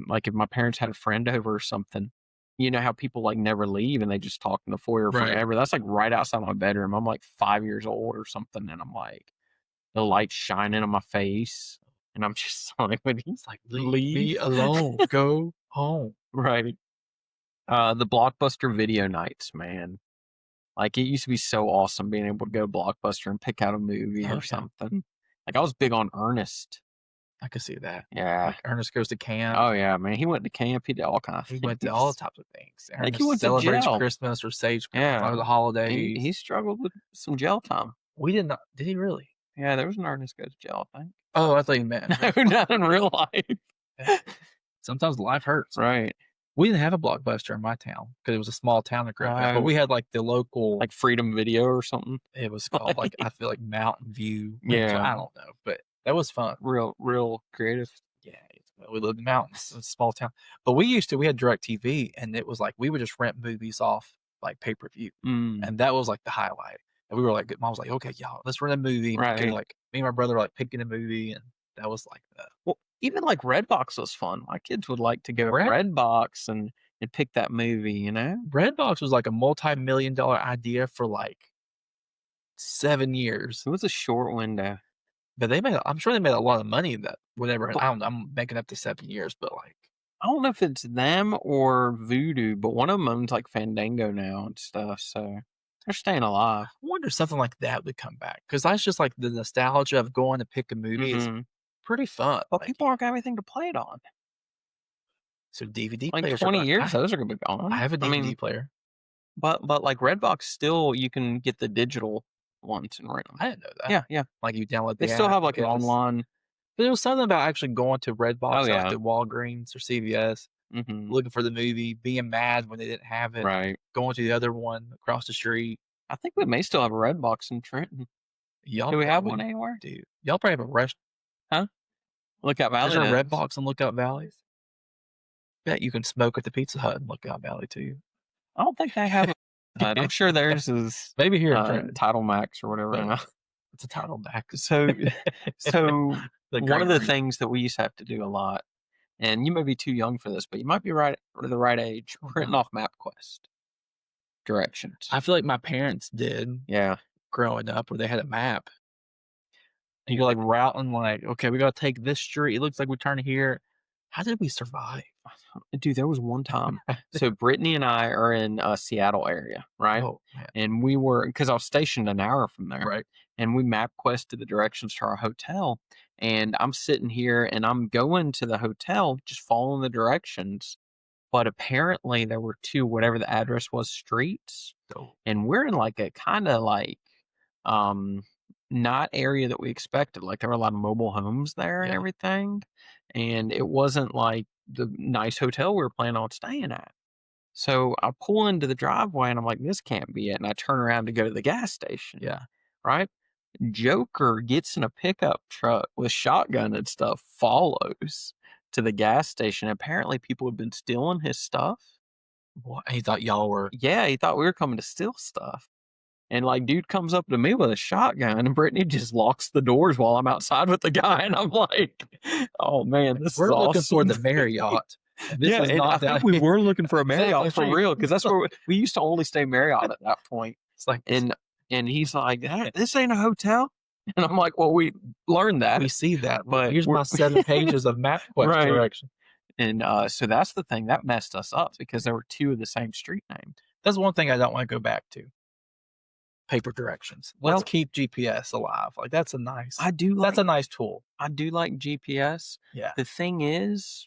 S1: like if my parents had a friend over or something, you know how people like never leave and they just talk in the foyer
S2: Right.
S1: forever. That's like right outside my bedroom. I'm like 5 years old or something, and I'm like the light shining on my face, and I'm just like, when he's like,
S2: Leave me alone. Go home.
S1: Right. The Blockbuster video nights, man. Like it used to be so awesome being able to go to Blockbuster and pick out a movie or something. Like I was big on Ernest.
S2: I could see that.
S1: Yeah.
S2: Like Ernest Goes to Camp.
S1: Oh yeah, man. He went to camp. He did all kinds of
S2: He
S1: things.
S2: went to all types of things.
S1: Like he
S2: Ernest
S1: went to
S2: celebrates
S1: jail.
S2: Christmas or saves
S1: Yeah.
S2: for the holidays.
S1: He struggled with some jail time.
S2: We did not. Did he really?
S1: Yeah, there was an Ernest Goes to Jail, I think.
S2: Oh, I thought you meant.
S1: No, not in real life.
S2: Sometimes life hurts.
S1: Right.
S2: We didn't have a Blockbuster in my town because it was a small town that grew up. But we had like the local,
S1: like Freedom Video or something.
S2: It was called like I feel like Mountain View.
S1: Yeah,
S2: I don't know, but that was fun.
S1: Real creative.
S2: Yeah, we lived in the mountains. It was a small town, but we had DirecTV, and it was like we would just rent movies off like pay-per-view, and that was like the highlight. And we were like, Mom was like, okay, y'all, let's rent a movie.
S1: Right.
S2: Okay, like me and my brother were like picking a movie, and that was like the.
S1: Well, even like Redbox was fun. My kids would like to go to Redbox and pick that movie, you know?
S2: Redbox was like a multi-million-dollar idea for like 7 years.
S1: It was a short window.
S2: But I'm sure they made a lot of money that whatever. I don't know, I'm making up to 7 years, but like.
S1: I don't know if it's them or Voodoo, but one of them owns like Fandango now and stuff, so they're staying alive.
S2: I wonder if something like that would come back, because that's just like the nostalgia of going to pick a movie is pretty fun.
S1: Well, people aren't got anything to play it on.
S2: So DVD
S1: like
S2: players
S1: 20 years, those are gonna be gone.
S2: I have a DVD player.
S1: But like Redbox still, you can get the digital ones and rent them.
S2: I didn't know that.
S1: Yeah.
S2: Like you download
S1: They still have like an online.
S2: But there was something about actually going to Redbox,
S1: like
S2: the Walgreens or CVS, looking for the movie, being mad when they didn't have it,
S1: right?
S2: Going to the other one across the street.
S1: I think we may still have a Redbox in Trenton. Do we have one anywhere?
S2: Dude, y'all probably have a restaurant.
S1: Huh? Lookout Valley.
S2: Is there a Redbox in Lookout Valleys? Bet you can smoke at the Pizza Hut in Lookout Valley too.
S1: I don't think they have it. I'm sure theirs is
S2: maybe here in Trenton.
S1: Title Max or whatever.
S2: It's a Title Max.
S1: So one of the things that we used to have to do a lot, and you may be too young for this, but you might be right for the right age, printing off MapQuest directions.
S2: I feel like my parents did.
S1: Yeah.
S2: Growing up, where they had a map. And you're like routing, like, okay, we gotta take this street. It looks like we turn here. How did we survive?
S1: Dude, there was one time. So Brittany and I are in Seattle area, right?
S2: Oh, man.
S1: And we were, because I was stationed an hour from there.
S2: Right.
S1: And we MapQuested the directions to our hotel. And I'm sitting here and I'm going to the hotel, just following the directions. But apparently there were two, whatever the address was, streets.
S2: Oh.
S1: And we're in like a kind of like, not area that we expected. Like there were a lot of mobile homes there and everything. And it wasn't like the nice hotel we were planning on staying at. So I pull into the driveway and I'm like, this can't be it. And I turn around to go to the gas station.
S2: Yeah.
S1: Right? Joker gets in a pickup truck with shotgun and stuff, follows to the gas station. Apparently people had been stealing his stuff.
S2: What? He thought y'all were.
S1: Yeah, he thought we were coming to steal stuff. And like, dude comes up to me with a shotgun, and Brittany just locks the doors while I'm outside with the guy, and I'm like, "Oh man, this
S2: we're
S1: is
S2: looking
S1: awesome."
S2: for the Marriott.
S1: Yeah, and I think we were looking for a Marriott for real, because that's where we used to only stay Marriott at that point.
S2: It's like,
S1: and he's like, "This ain't a hotel," and I'm like, "Well, we learned that,
S2: we see that,
S1: but
S2: here's my 7 pages of MapQuest direction."
S1: And so that's the thing that messed us up, because there were two of the same street name.
S2: That's one thing I don't want to go back to. Paper directions. Let's keep GPS alive. Like that's a nice. That's a nice tool.
S1: I do like GPS.
S2: Yeah.
S1: The thing is,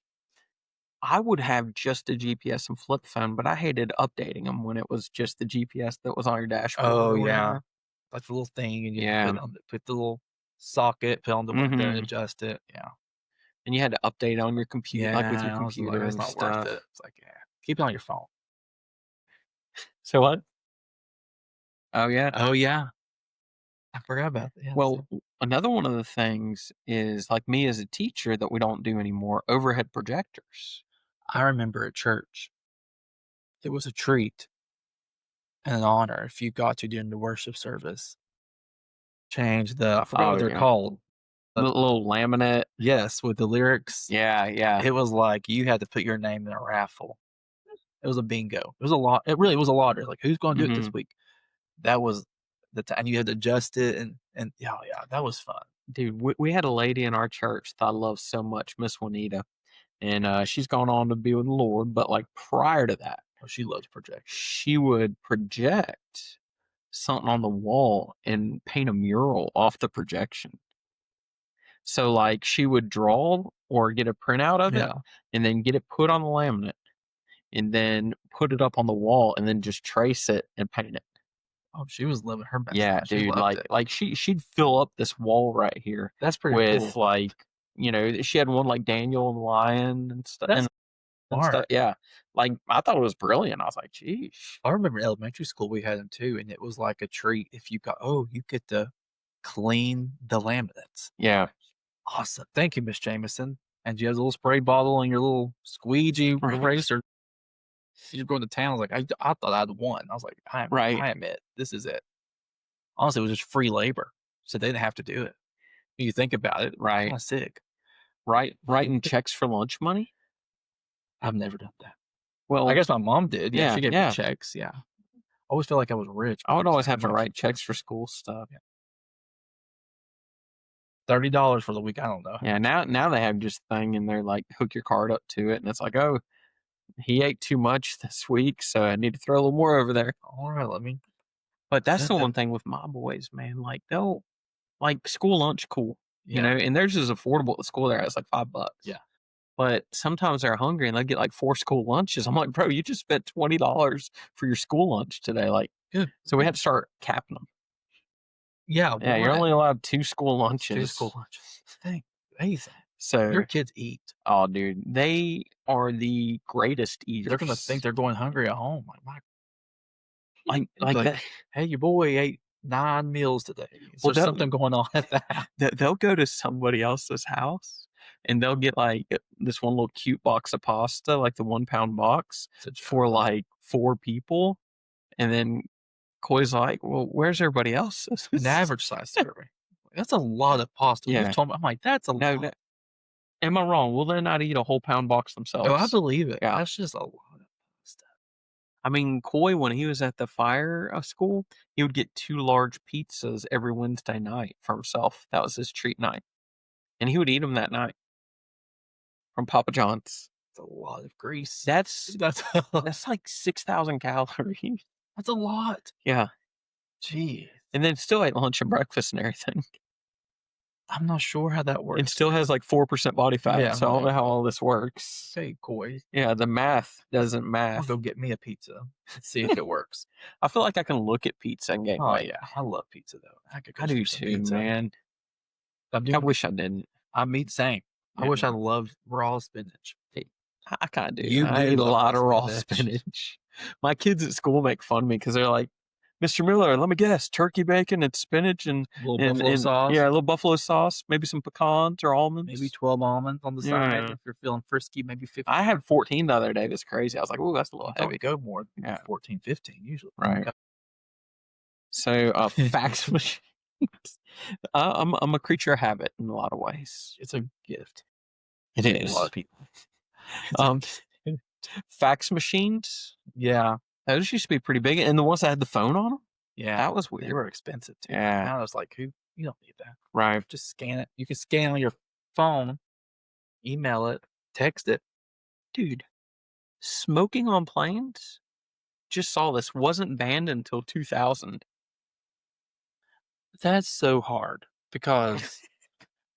S1: I would have just a GPS and flip phone, but I hated updating them when it was just the GPS that was on your dashboard.
S2: Oh yeah, like the little thing, and you put the little socket, put on the window, and adjust it. Yeah.
S1: And you had to update it on your computer, like with your computer
S2: it's
S1: and
S2: not
S1: stuff.
S2: worth it. It's like, keep it on your phone.
S1: So what? Oh yeah.
S2: Oh yeah. I forgot about that. Yeah,
S1: Well, another one of the things is like me as a teacher that we don't do anymore, overhead projectors.
S2: I remember at church, it was a treat and an honor if you got to during the worship service. Change I forgot what they're called.
S1: The little laminate.
S2: Yes, with the lyrics.
S1: Yeah, yeah.
S2: It was like you had to put your name in a raffle. It was a bingo. It was a lot. It really was a lottery. Like, who's going to do it this week? That was the time you had to adjust it, and yeah, that was fun.
S1: Dude, we had a lady in our church that I love so much, Miss Juanita, and she's gone on to be with the Lord. But like prior to that,
S2: she loved to project.
S1: She would project something on the wall and paint a mural off the projection. So like she would draw or get a printout of it and then get it put on the laminate and then put it up on the wall and then just trace it and paint it.
S2: Oh, she was living her best.
S1: Yeah,
S2: life.
S1: dude. Like she'd fill up this wall right here.
S2: That's pretty
S1: with
S2: cool.
S1: Like, you know, she had one like Daniel and the Lion and stuff. And stuff. Yeah. Like I thought it was brilliant. I was like, geez.
S2: I remember in elementary school we had them too, and it was like a treat if you you get to clean the laminates.
S1: Yeah.
S2: Awesome. Thank you, Miss Jameson. And you have a little spray bottle and your little squeegee eraser. You're going to town. I was like, I thought I'd won. I was like, I am it. This is it. Honestly, it was just free labor, so they didn't have to do it. When you think about it,
S1: right?
S2: Kind of sick.
S1: Writing checks for lunch money.
S2: I've never done that.
S1: Well,
S2: I guess my mom did. Yeah, she gave me checks. Yeah, I always felt like I was rich.
S1: I would always have to write checks for school stuff.
S2: Yeah. $30 for the week. I don't know.
S1: Yeah, now they have just thing and they're like hook your card up to it, and it's like, oh, he ate too much this week, so I need to throw a little more over there.
S2: All right, let me.
S1: But that's the one thing with my boys, man. Like they'll like school lunch, cool, you know, and theirs is affordable at the school. There, it's like $5.
S2: Yeah.
S1: But sometimes they're hungry and they get like 4 school lunches. I'm like, bro, you just spent $20 for your school lunch today. Like,
S2: good.
S1: So we have to start capping them.
S2: Yeah.
S1: Yeah. You're only allowed 2 school lunches.
S2: 2 school lunches. Dang. Amazing.
S1: So
S2: your kids eat.
S1: Oh, dude. They are the greatest eaters.
S2: They're going to think they're going hungry at home.
S1: Like that.
S2: Hey, your boy ate 9 meals today. There's something going on at that.
S1: They'll go to somebody else's house and they'll get like this one little cute box of pasta, like the 1 pound box for like 4 people. And then Coy's like, well, where's everybody else?
S2: An average size survey. That's a lot of pasta.
S1: Yeah.
S2: I'm like, that's a lot.
S1: Am I wrong? Will they not eat a whole pound box themselves?
S2: Oh, I believe it.
S1: Yeah.
S2: That's just a lot of pasta.
S1: I mean, Coy, when he was at the fire school, he would get 2 large pizzas every Wednesday night for himself. That was his treat night. And he would eat them that night from Papa John's.
S2: That's a lot of grease.
S1: That's like 6,000 calories.
S2: That's a lot.
S1: Yeah.
S2: Gee.
S1: And then still ate lunch and breakfast and everything.
S2: I'm not sure how that works.
S1: It still has like 4% body fat.
S2: Yeah,
S1: so I don't know how all this works.
S2: Hey, Coy.
S1: Yeah, the math doesn't math.
S2: I'll go get me a pizza and see if it works.
S1: I feel like I can look at pizza and gain weight.
S2: Yeah. I love pizza, though.
S1: I do too, man. I wish I didn't.
S2: I'm same. I wish I loved raw spinach.
S1: I kind of do. I eat a lot of raw spinach. My kids at school make fun of me because they're like, Mr. Miller, let me guess, turkey bacon and spinach and
S2: buffalo sauce.
S1: Yeah, a little buffalo sauce, maybe some pecans or almonds.
S2: Maybe 12 almonds on the side. If you're feeling frisky, maybe 15.
S1: I had 14 the other day. That's crazy. I was like, oh, that's a little heavy.
S2: Don't go more than 14, 15 usually.
S1: Right. So fax machines. I'm a creature of habit in a lot of ways.
S2: It's a gift.
S1: It is.
S2: A lot of people.
S1: Fax machines.
S2: Yeah.
S1: Those used to be pretty big. And the ones that had the phone on them?
S2: Yeah.
S1: That was weird.
S2: They were expensive too.
S1: Yeah.
S2: Now it's like, you don't need that.
S1: Right.
S2: Just scan it. You can scan on your phone, email it, text it.
S1: Dude, smoking on planes? Just saw this. Wasn't banned until 2000.
S2: That's so hard because,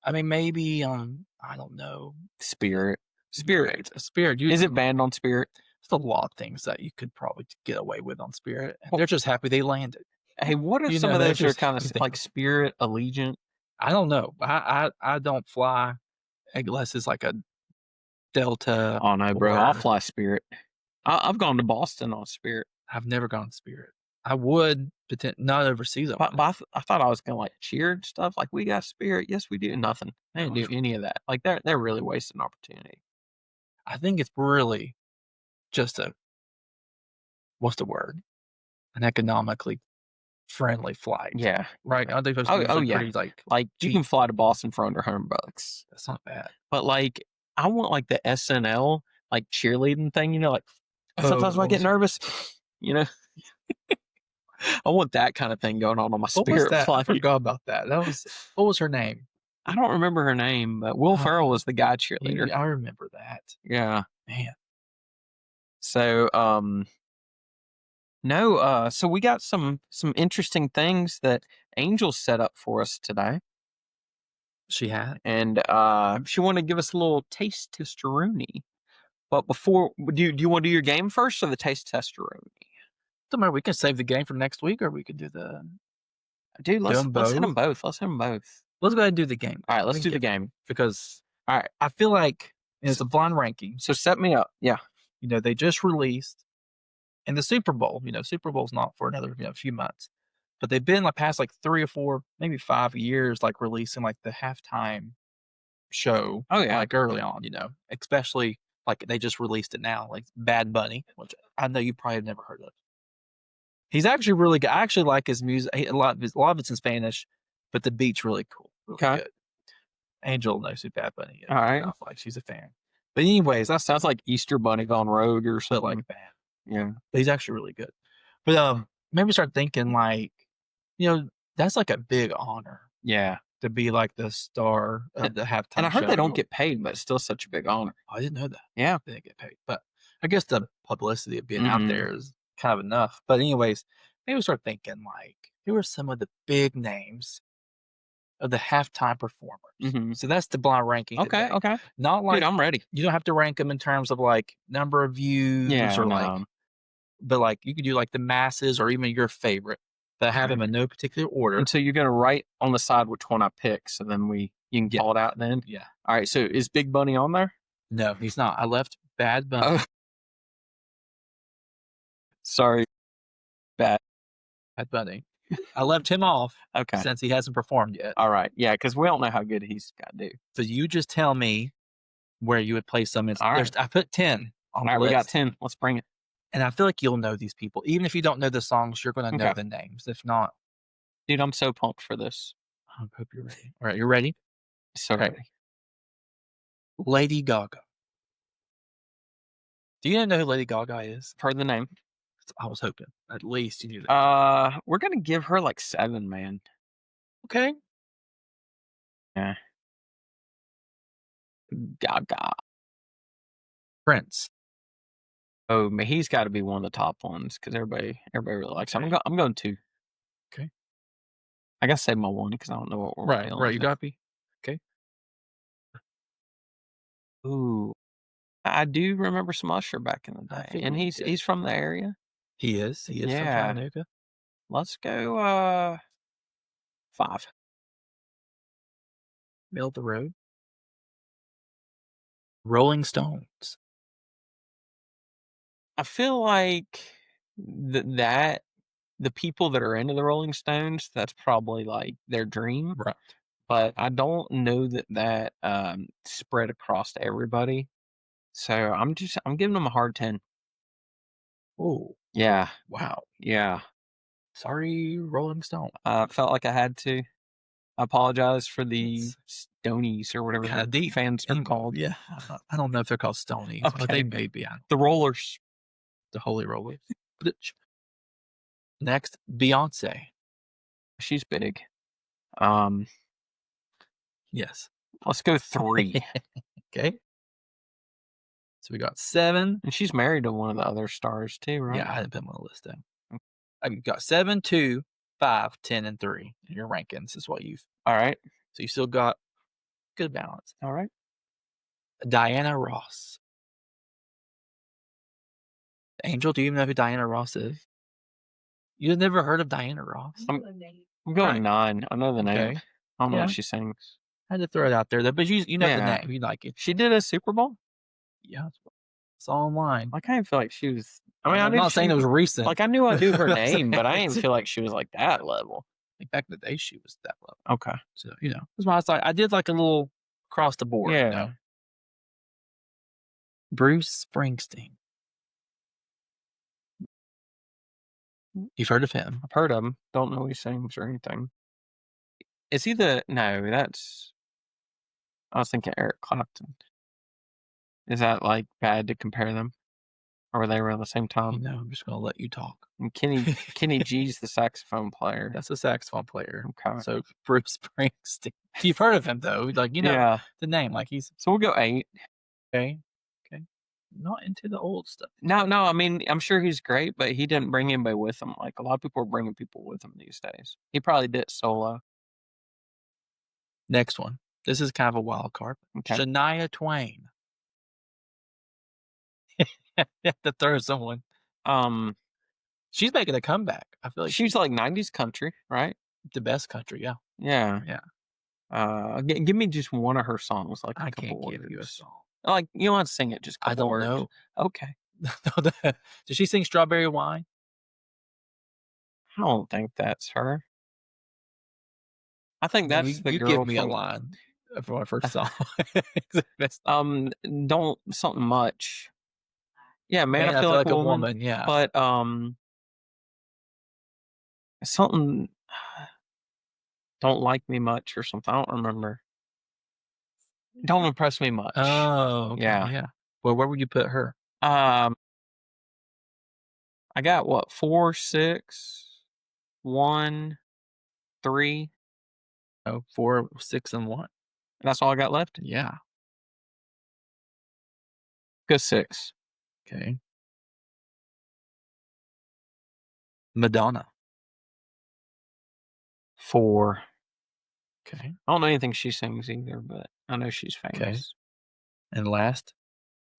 S2: I mean, maybe I don't know.
S1: Spirit.
S2: Is
S1: it banned on Spirit?
S2: There's a lot of things that you could probably get away with on Spirit. They're just happy they landed.
S1: Hey, what are some of those that are kind of like Spirit, Allegiant?
S2: I don't know. I don't fly unless it's like a Delta.
S1: Oh no, bro! I'll fly Spirit. I've gone to Boston on Spirit.
S2: I've never gone Spirit. I would not overseas.
S1: But I thought I was gonna like cheer and stuff. Like, we got spirit. Yes, we do. Nothing. They didn't do any of that. Like, they're really wasting opportunity.
S2: I think it's really just what's the word? An economically friendly flight.
S1: Yeah.
S2: Right. I think those
S1: yeah.
S2: pretty
S1: like
S2: cheap.
S1: You can fly to Boston for under $100.
S2: That's not bad.
S1: But like, I want like the SNL like cheerleading thing. Like sometimes when I get nervous, I want that kind of thing going on my
S2: what
S1: spirit
S2: was that?
S1: flight.
S2: I forgot about that. What was her name?
S1: I don't remember her name, but Will Ferrell was the guy cheerleader.
S2: I remember that.
S1: Yeah.
S2: Man.
S1: So, no, so we got some interesting things that Angel set up for us today.
S2: She had.
S1: And she wanted to give us a little taste testeroni. But before, do you want to do your game first or the taste testeroni?
S2: Don't matter. We can save the game for next week, or we could do the.
S1: Dude, let's hit them both. Let's hit them both.
S2: Let's go ahead and do the game.
S1: All right, let's do the game.
S2: Because
S1: all right,
S2: I feel like it's a blind ranking.
S1: So set me up. Yeah.
S2: They just released in the Super Bowl. Super Bowl's not for another few months, but they've been like past like 3 or 4, maybe 5 years, like releasing like the halftime show.
S1: Oh yeah,
S2: like early on. Especially like they just released it now, like Bad Bunny, which I know you probably have never heard of. He's actually really good. I actually like his music. A lot of it's in Spanish, but the beat's really cool. Really good. Angel knows who Bad Bunny is.
S1: All right.
S2: Like she's a fan. But anyways, that
S1: sounds like Easter Bunny gone rogue or something
S2: like that.
S1: Yeah.
S2: But he's actually really good. But maybe start thinking like, that's like a big honor.
S1: Yeah.
S2: To be like the star of the halftime
S1: And I heard
S2: show.
S1: they don't get paid, but it's still such a big honor.
S2: I didn't know that.
S1: Yeah.
S2: They didn't get paid. But I guess the publicity of being out there is kind of enough. But anyways, maybe start thinking like, who are some of the big names of the halftime performers? So that's the blind ranking.
S1: Okay.
S2: Not like,
S1: dude, I'm ready.
S2: You don't have to rank them in terms of like number of views like, but like you could do like the masses or even your favorite that have them in no particular order.
S1: And so you're going to write on the side which one I pick. So then you can call it out then.
S2: Yeah.
S1: All right. So is Big Bunny on there?
S2: No, he's not. I left Bad Bunny.
S1: Sorry. Bad
S2: Bunny. I left him off.
S1: Okay.
S2: Since he hasn't performed yet.
S1: All right. Yeah, because we don't know how good he's got to do.
S2: So you just tell me where you would place them.
S1: All right.
S2: I put 10 on the
S1: list. We got 10. Let's bring it.
S2: And I feel like you'll know these people. Even if you don't know the songs, you're going to know the names. If not.
S1: Dude, I'm so pumped for this.
S2: I hope you're ready. All right. You ready?
S1: So ready.
S2: Lady Gaga. Do you know who Lady Gaga is?
S1: I've heard the name.
S2: I was hoping. At least you knew that.
S1: We're going to give her like 7, man.
S2: Okay.
S1: Yeah. Gaga.
S2: Prince.
S1: Oh, man, he's got to be one of the top ones because everybody really likes him. I'm going 2.
S2: Okay.
S1: I got to save my 1 because I don't know what we're feeling.
S2: Right. You got me. Okay.
S1: Ooh. I do remember some Usher back in the day. And he's from the area.
S2: He is. He is from Chattanooga.
S1: Let's go 5.
S2: Middle of the road. Rolling Stones.
S1: I feel like that the people that are into the Rolling Stones, that's probably like their dream.
S2: Right.
S1: But I don't know that spread across to everybody. So I'm giving them a hard 10.
S2: Oh.
S1: Yeah.
S2: Wow.
S1: Yeah.
S2: Sorry, Rolling Stone.
S1: I felt like I had to. I apologize for the Stonies or whatever the fans are called.
S2: Yeah. I don't know if they're called Stonies.
S1: Okay.
S2: But they may be.
S1: The Rollers.
S2: The Holy Rollers. Next, Beyonce.
S1: She's big.
S2: Yes.
S1: Let's go 3.
S2: Okay. So we got 7.
S1: And she's married to one of the other stars too, right?
S2: Yeah, I didn't put them on the list though. I've got 7, 2, 5, 10, and 3 in your rankings is what you've.
S1: All right.
S2: So you still got good balance.
S1: All right.
S2: Diana Ross. Angel, do you even know who Diana Ross is? You've never heard of Diana Ross?
S1: I'm going 9. I know the name.
S2: Okay.
S1: I don't know what she sings.
S2: I had to throw it out there, though, but you know the name. You like it.
S1: She did a Super Bowl?
S2: Yeah. It's all online.
S1: I kind of feel like she was. I mean,
S2: I'm not saying it was recent.
S1: Like, I knew I knew her name, but I didn't feel like she was like that level.
S2: Like back in the day, she was that level.
S1: Okay.
S2: So, that's why I was like, I did like a little across the board.
S1: Yeah.
S2: Bruce Springsteen. You've heard of him.
S1: I've heard of him. Don't know he sings or anything. Is he no, that's, I was thinking Eric Clapton. Is that like bad to compare them? Or were they around the same time?
S2: I'm just going to let you talk.
S1: And Kenny G's the saxophone player.
S2: That's a saxophone player.
S1: Okay.
S2: So Bruce Springsteen. You've heard of him though. Like, the name. Like he's.
S1: So we'll go 8.
S2: Okay. Not into the old stuff.
S1: No, I mean, I'm sure he's great, but he didn't bring anybody with him. Like, a lot of people are bringing people with him these days. He probably did it solo.
S2: Next one. This is kind of a wild card.
S1: Okay.
S2: Shania Twain. You have to throw someone. She's making a comeback. I feel like
S1: she's like 90s country, right?
S2: The best country, yeah.
S1: Yeah. Give me just one of her songs, like
S2: I can't give you a song.
S1: Like, you don't have to sing it, just a couple words.
S2: I don't know.
S1: Okay.
S2: Does she sing Strawberry Wine?
S1: I don't think that's her. I think that's the girl.
S2: You give me a line for my first song.
S1: Don't something much. Yeah, man, I feel like a woman.
S2: Yeah,
S1: but something. Don't like me much or something. I don't remember. Don't impress me much.
S2: Oh, okay, yeah. Well, where would you put her?
S1: I got what, 4, 6, 1, 3.
S2: Oh, 4, 6, and 1.
S1: That's all I got left.
S2: Yeah.
S1: Go 6.
S2: Okay. Madonna.
S1: 4.
S2: Okay.
S1: I don't know anything she sings either, but I know she's famous.
S2: Okay. And last,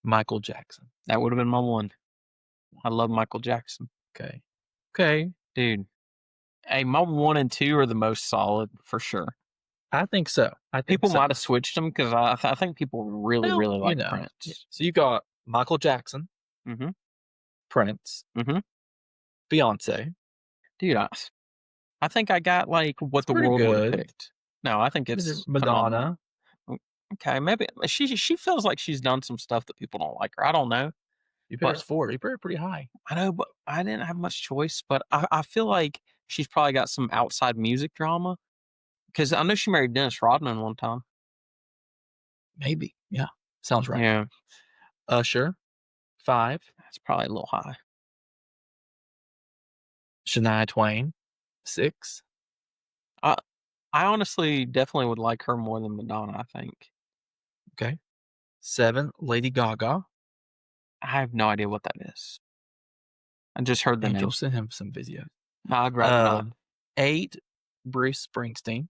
S2: Michael Jackson.
S1: That would have been my 1. I love Michael Jackson.
S2: Okay.
S1: Dude. Hey, my 1 and 2 are the most solid for sure.
S2: I think so.
S1: People might have switched them because I think people really like Prince.
S2: Yeah. So you got Michael Jackson, Prince, Beyonce.
S1: Dude, I think I got like what the world would have picked. No, I think it's
S2: Madonna.
S1: Phenomenal. Okay, maybe she feels like she's done some stuff that people don't like her. I don't know.
S2: You put her 4. You put her pretty high.
S1: I know, but I didn't have much choice. But I feel like she's probably got some outside music drama. Because I know she married Dennis Rodman one time.
S2: Maybe. Yeah. Sounds right.
S1: Yeah.
S2: Usher. 5.
S1: That's probably a little high.
S2: Shania Twain. 6.
S1: I honestly definitely would like her more than Madonna, I think.
S2: Okay. 7. Lady Gaga.
S1: I have no idea what that is. I just heard the name.
S2: You'll send him some videos.
S1: I'd rather not.
S2: 8. Bruce Springsteen.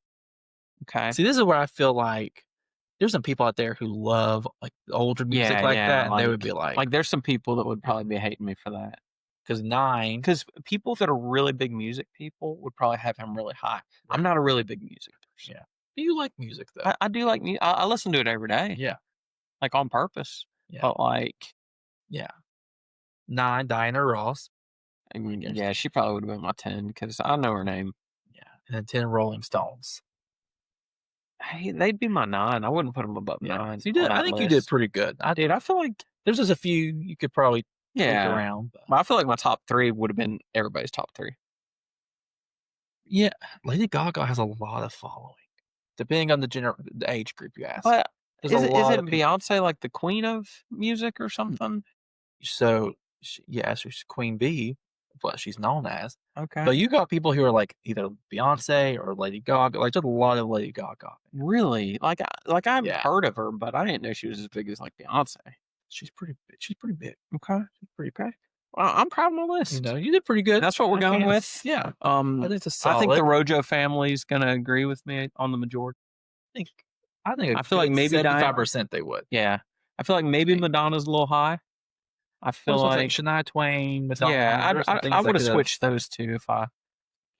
S1: Okay.
S2: See, this is where I feel like there's some people out there who love like older music that, and they would be like,
S1: there's some people that would probably be hating me for that.
S2: Because 9,
S1: because people that are really big music people would probably have him really high. Right. I'm not a really big music person.
S2: Yeah. Do you like music though?
S1: I do like music. I listen to it every day.
S2: Yeah.
S1: Like on purpose.
S2: Yeah.
S1: But like.
S2: Yeah. 9, Diana Ross.
S1: I mean, yeah, she probably would have been my 10 because I know her name.
S2: Yeah. And then 10, Rolling Stones.
S1: Hey, they'd be my 9. I wouldn't put them above 9.
S2: So you did. I think you did pretty good.
S1: I feel like
S2: there's just a few you could probably take around.
S1: But I feel like my top 3 would have been everybody's top 3.
S2: Yeah, Lady Gaga has a lot of following, depending on the age group you ask.
S1: But isn't Beyonce like the queen of music or something?
S2: So she's Queen Bee, what she's known as.
S1: Okay.
S2: But you got people who are like either Beyonce or Lady Gaga, like just a lot of Lady Gaga.
S1: Really? Like I've heard of her, but I didn't know she was as big as like Beyonce.
S2: She's pretty big.
S1: Okay. She's pretty big. Well, I'm proud of my list.
S2: You did pretty good.
S1: That's what we're going with.
S2: Yeah. I think it's a solid.
S1: I think the Rojo family is going to agree with me on the majority.
S2: I
S1: feel like maybe
S2: 75% they would.
S1: Yeah. I feel like maybe Madonna's a little high. I feel like
S2: Shania Twain, Madonna.
S1: Yeah, I would have switched those two if I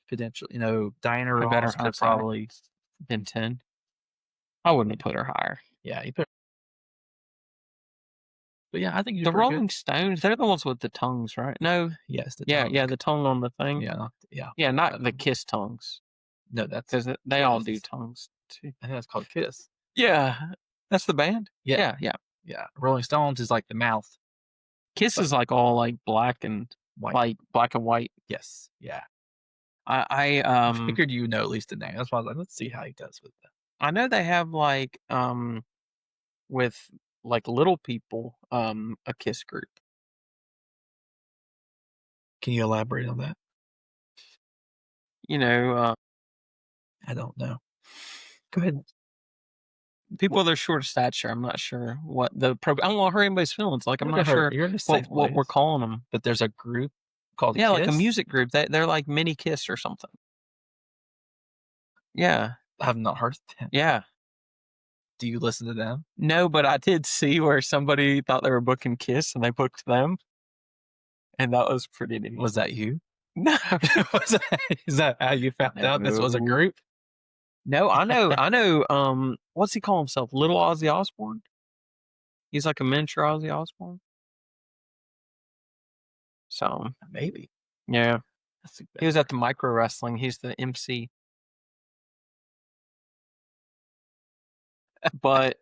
S2: potentially, Diana Ross
S1: could have probably been 10. I wouldn't have put her higher.
S2: Yeah, you put But yeah, I think
S1: the Rolling Stones, they're the ones with the tongues, right? No.
S2: Yes. The
S1: Yeah,
S2: tongue.
S1: yeah, the tongue on the thing.
S2: Yeah,
S1: not the Kiss tongues.
S2: No, that's
S1: because they all do tongues too.
S2: I think that's called Kiss.
S1: Yeah, that's the band.
S2: Yeah. Rolling Stones is like the mouth.
S1: Kiss is like all like black and
S2: White.
S1: like black and white.
S2: Yes. Yeah.
S1: I
S2: figured you know at least the name. That's why I was like, let's see how he does with that.
S1: I know they have like with like little people a Kiss group.
S2: Can you elaborate on that?
S1: I
S2: don't know. Go ahead.
S1: People that are short of stature, I'm not sure what the I don't want to hurt anybody's feelings. Like I'm not sure
S2: You're in
S1: what we're calling them.
S2: But there's a group called
S1: Kiss?
S2: Like
S1: a music group. They're like mini Kiss or something. Yeah.
S2: I have not heard of them.
S1: Yeah.
S2: Do you listen to them?
S1: No, but I did see where somebody thought they were booking Kiss and they booked them. And that was pretty neat.
S2: Was that you?
S1: No.
S2: Is that how you found out this was a group?
S1: No, I know, what's he call himself? Little Ozzy Osbourne? He's like a miniature Ozzy Osbourne. So.
S2: Maybe.
S1: Yeah. He was at the micro wrestling. He's the MC. But,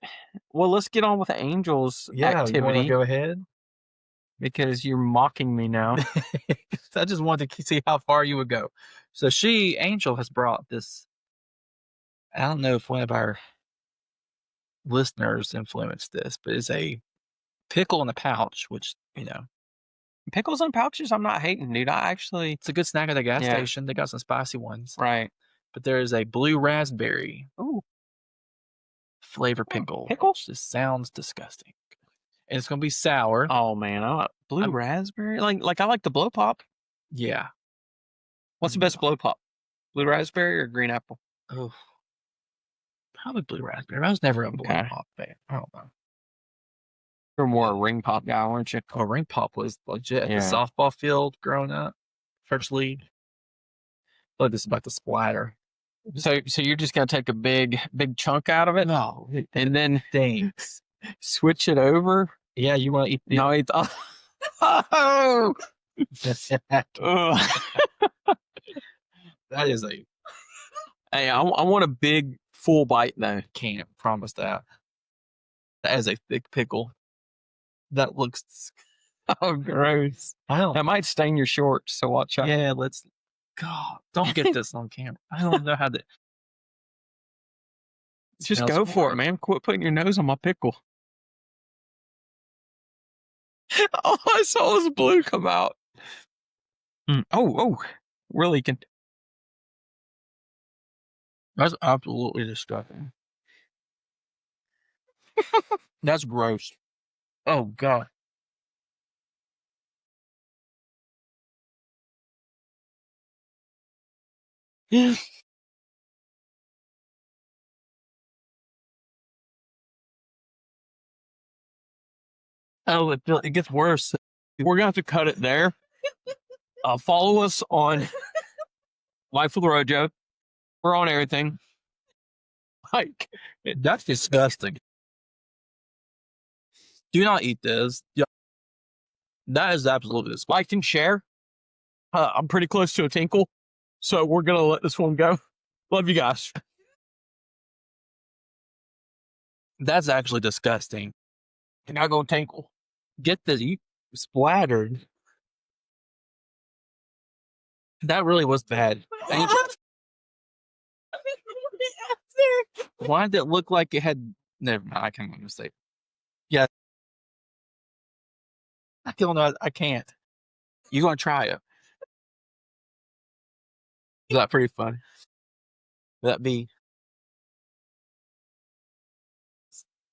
S1: well, let's get on with the Angels activity.
S2: You want to go ahead?
S1: Because you're mocking me now.
S2: I just wanted to see how far you would go. So Angel has brought this. I don't know if one of our listeners influenced this, but it's a pickle in a pouch, which,
S1: Pickles in pouches, I'm not hating, dude.
S2: It's a good snack at the gas station. They got some spicy ones.
S1: Right.
S2: But there is a blue raspberry flavor pickle.
S1: Pickle?
S2: Just sounds disgusting. And it's going to be sour.
S1: Oh, man. Raspberry? Like I like the blow pop.
S2: Yeah.
S1: What's the best blow pop? Blue raspberry or green apple?
S2: Oh. Probably blue raspberry. I was never a blue pop fan. I don't know.
S1: You're more a ring pop guy, weren't you?
S2: Oh, ring pop was legit. The softball field growing up. First league. I feel like this is about to splatter.
S1: So you're just gonna take a big chunk out of it?
S2: No.
S1: And then
S2: thanks.
S1: Switch it over?
S2: Yeah, you want to eat the
S1: No, it's oh
S2: that is a
S1: Hey, I want a big full bite though.
S2: Can't promise that. That is a thick pickle. That looks
S1: gross. That might stain your shorts, so watch out.
S2: Yeah, God, don't get this on camera. I don't know how to.
S1: Just go for it, man. Quit putting your nose on my pickle. All I saw was blue come out. Oh, really?
S2: That's absolutely disgusting. That's gross. Oh, God.
S1: Oh, it gets worse. We're going to have to cut it there. Follow us on Life with Rojo. We're on everything.
S2: That's disgusting. Do not eat this. Yeah. That is absolutely disgusting.
S1: Like and share. I'm pretty close to a tinkle, so we're going to let this one go. Love you guys.
S2: That's actually disgusting.
S1: Can I go tinkle?
S2: Get this. You splattered. That really was bad. Angel. Why did it look like it had... Never mind. I can't even say it. Yeah. I don't know. I can't. You going to try it? Is that pretty funny? That be...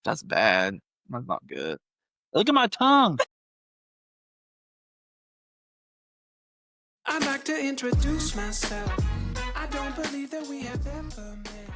S2: That's bad. That's not good. Look at my tongue.
S5: I'd like to introduce myself. I don't believe that we have ever met.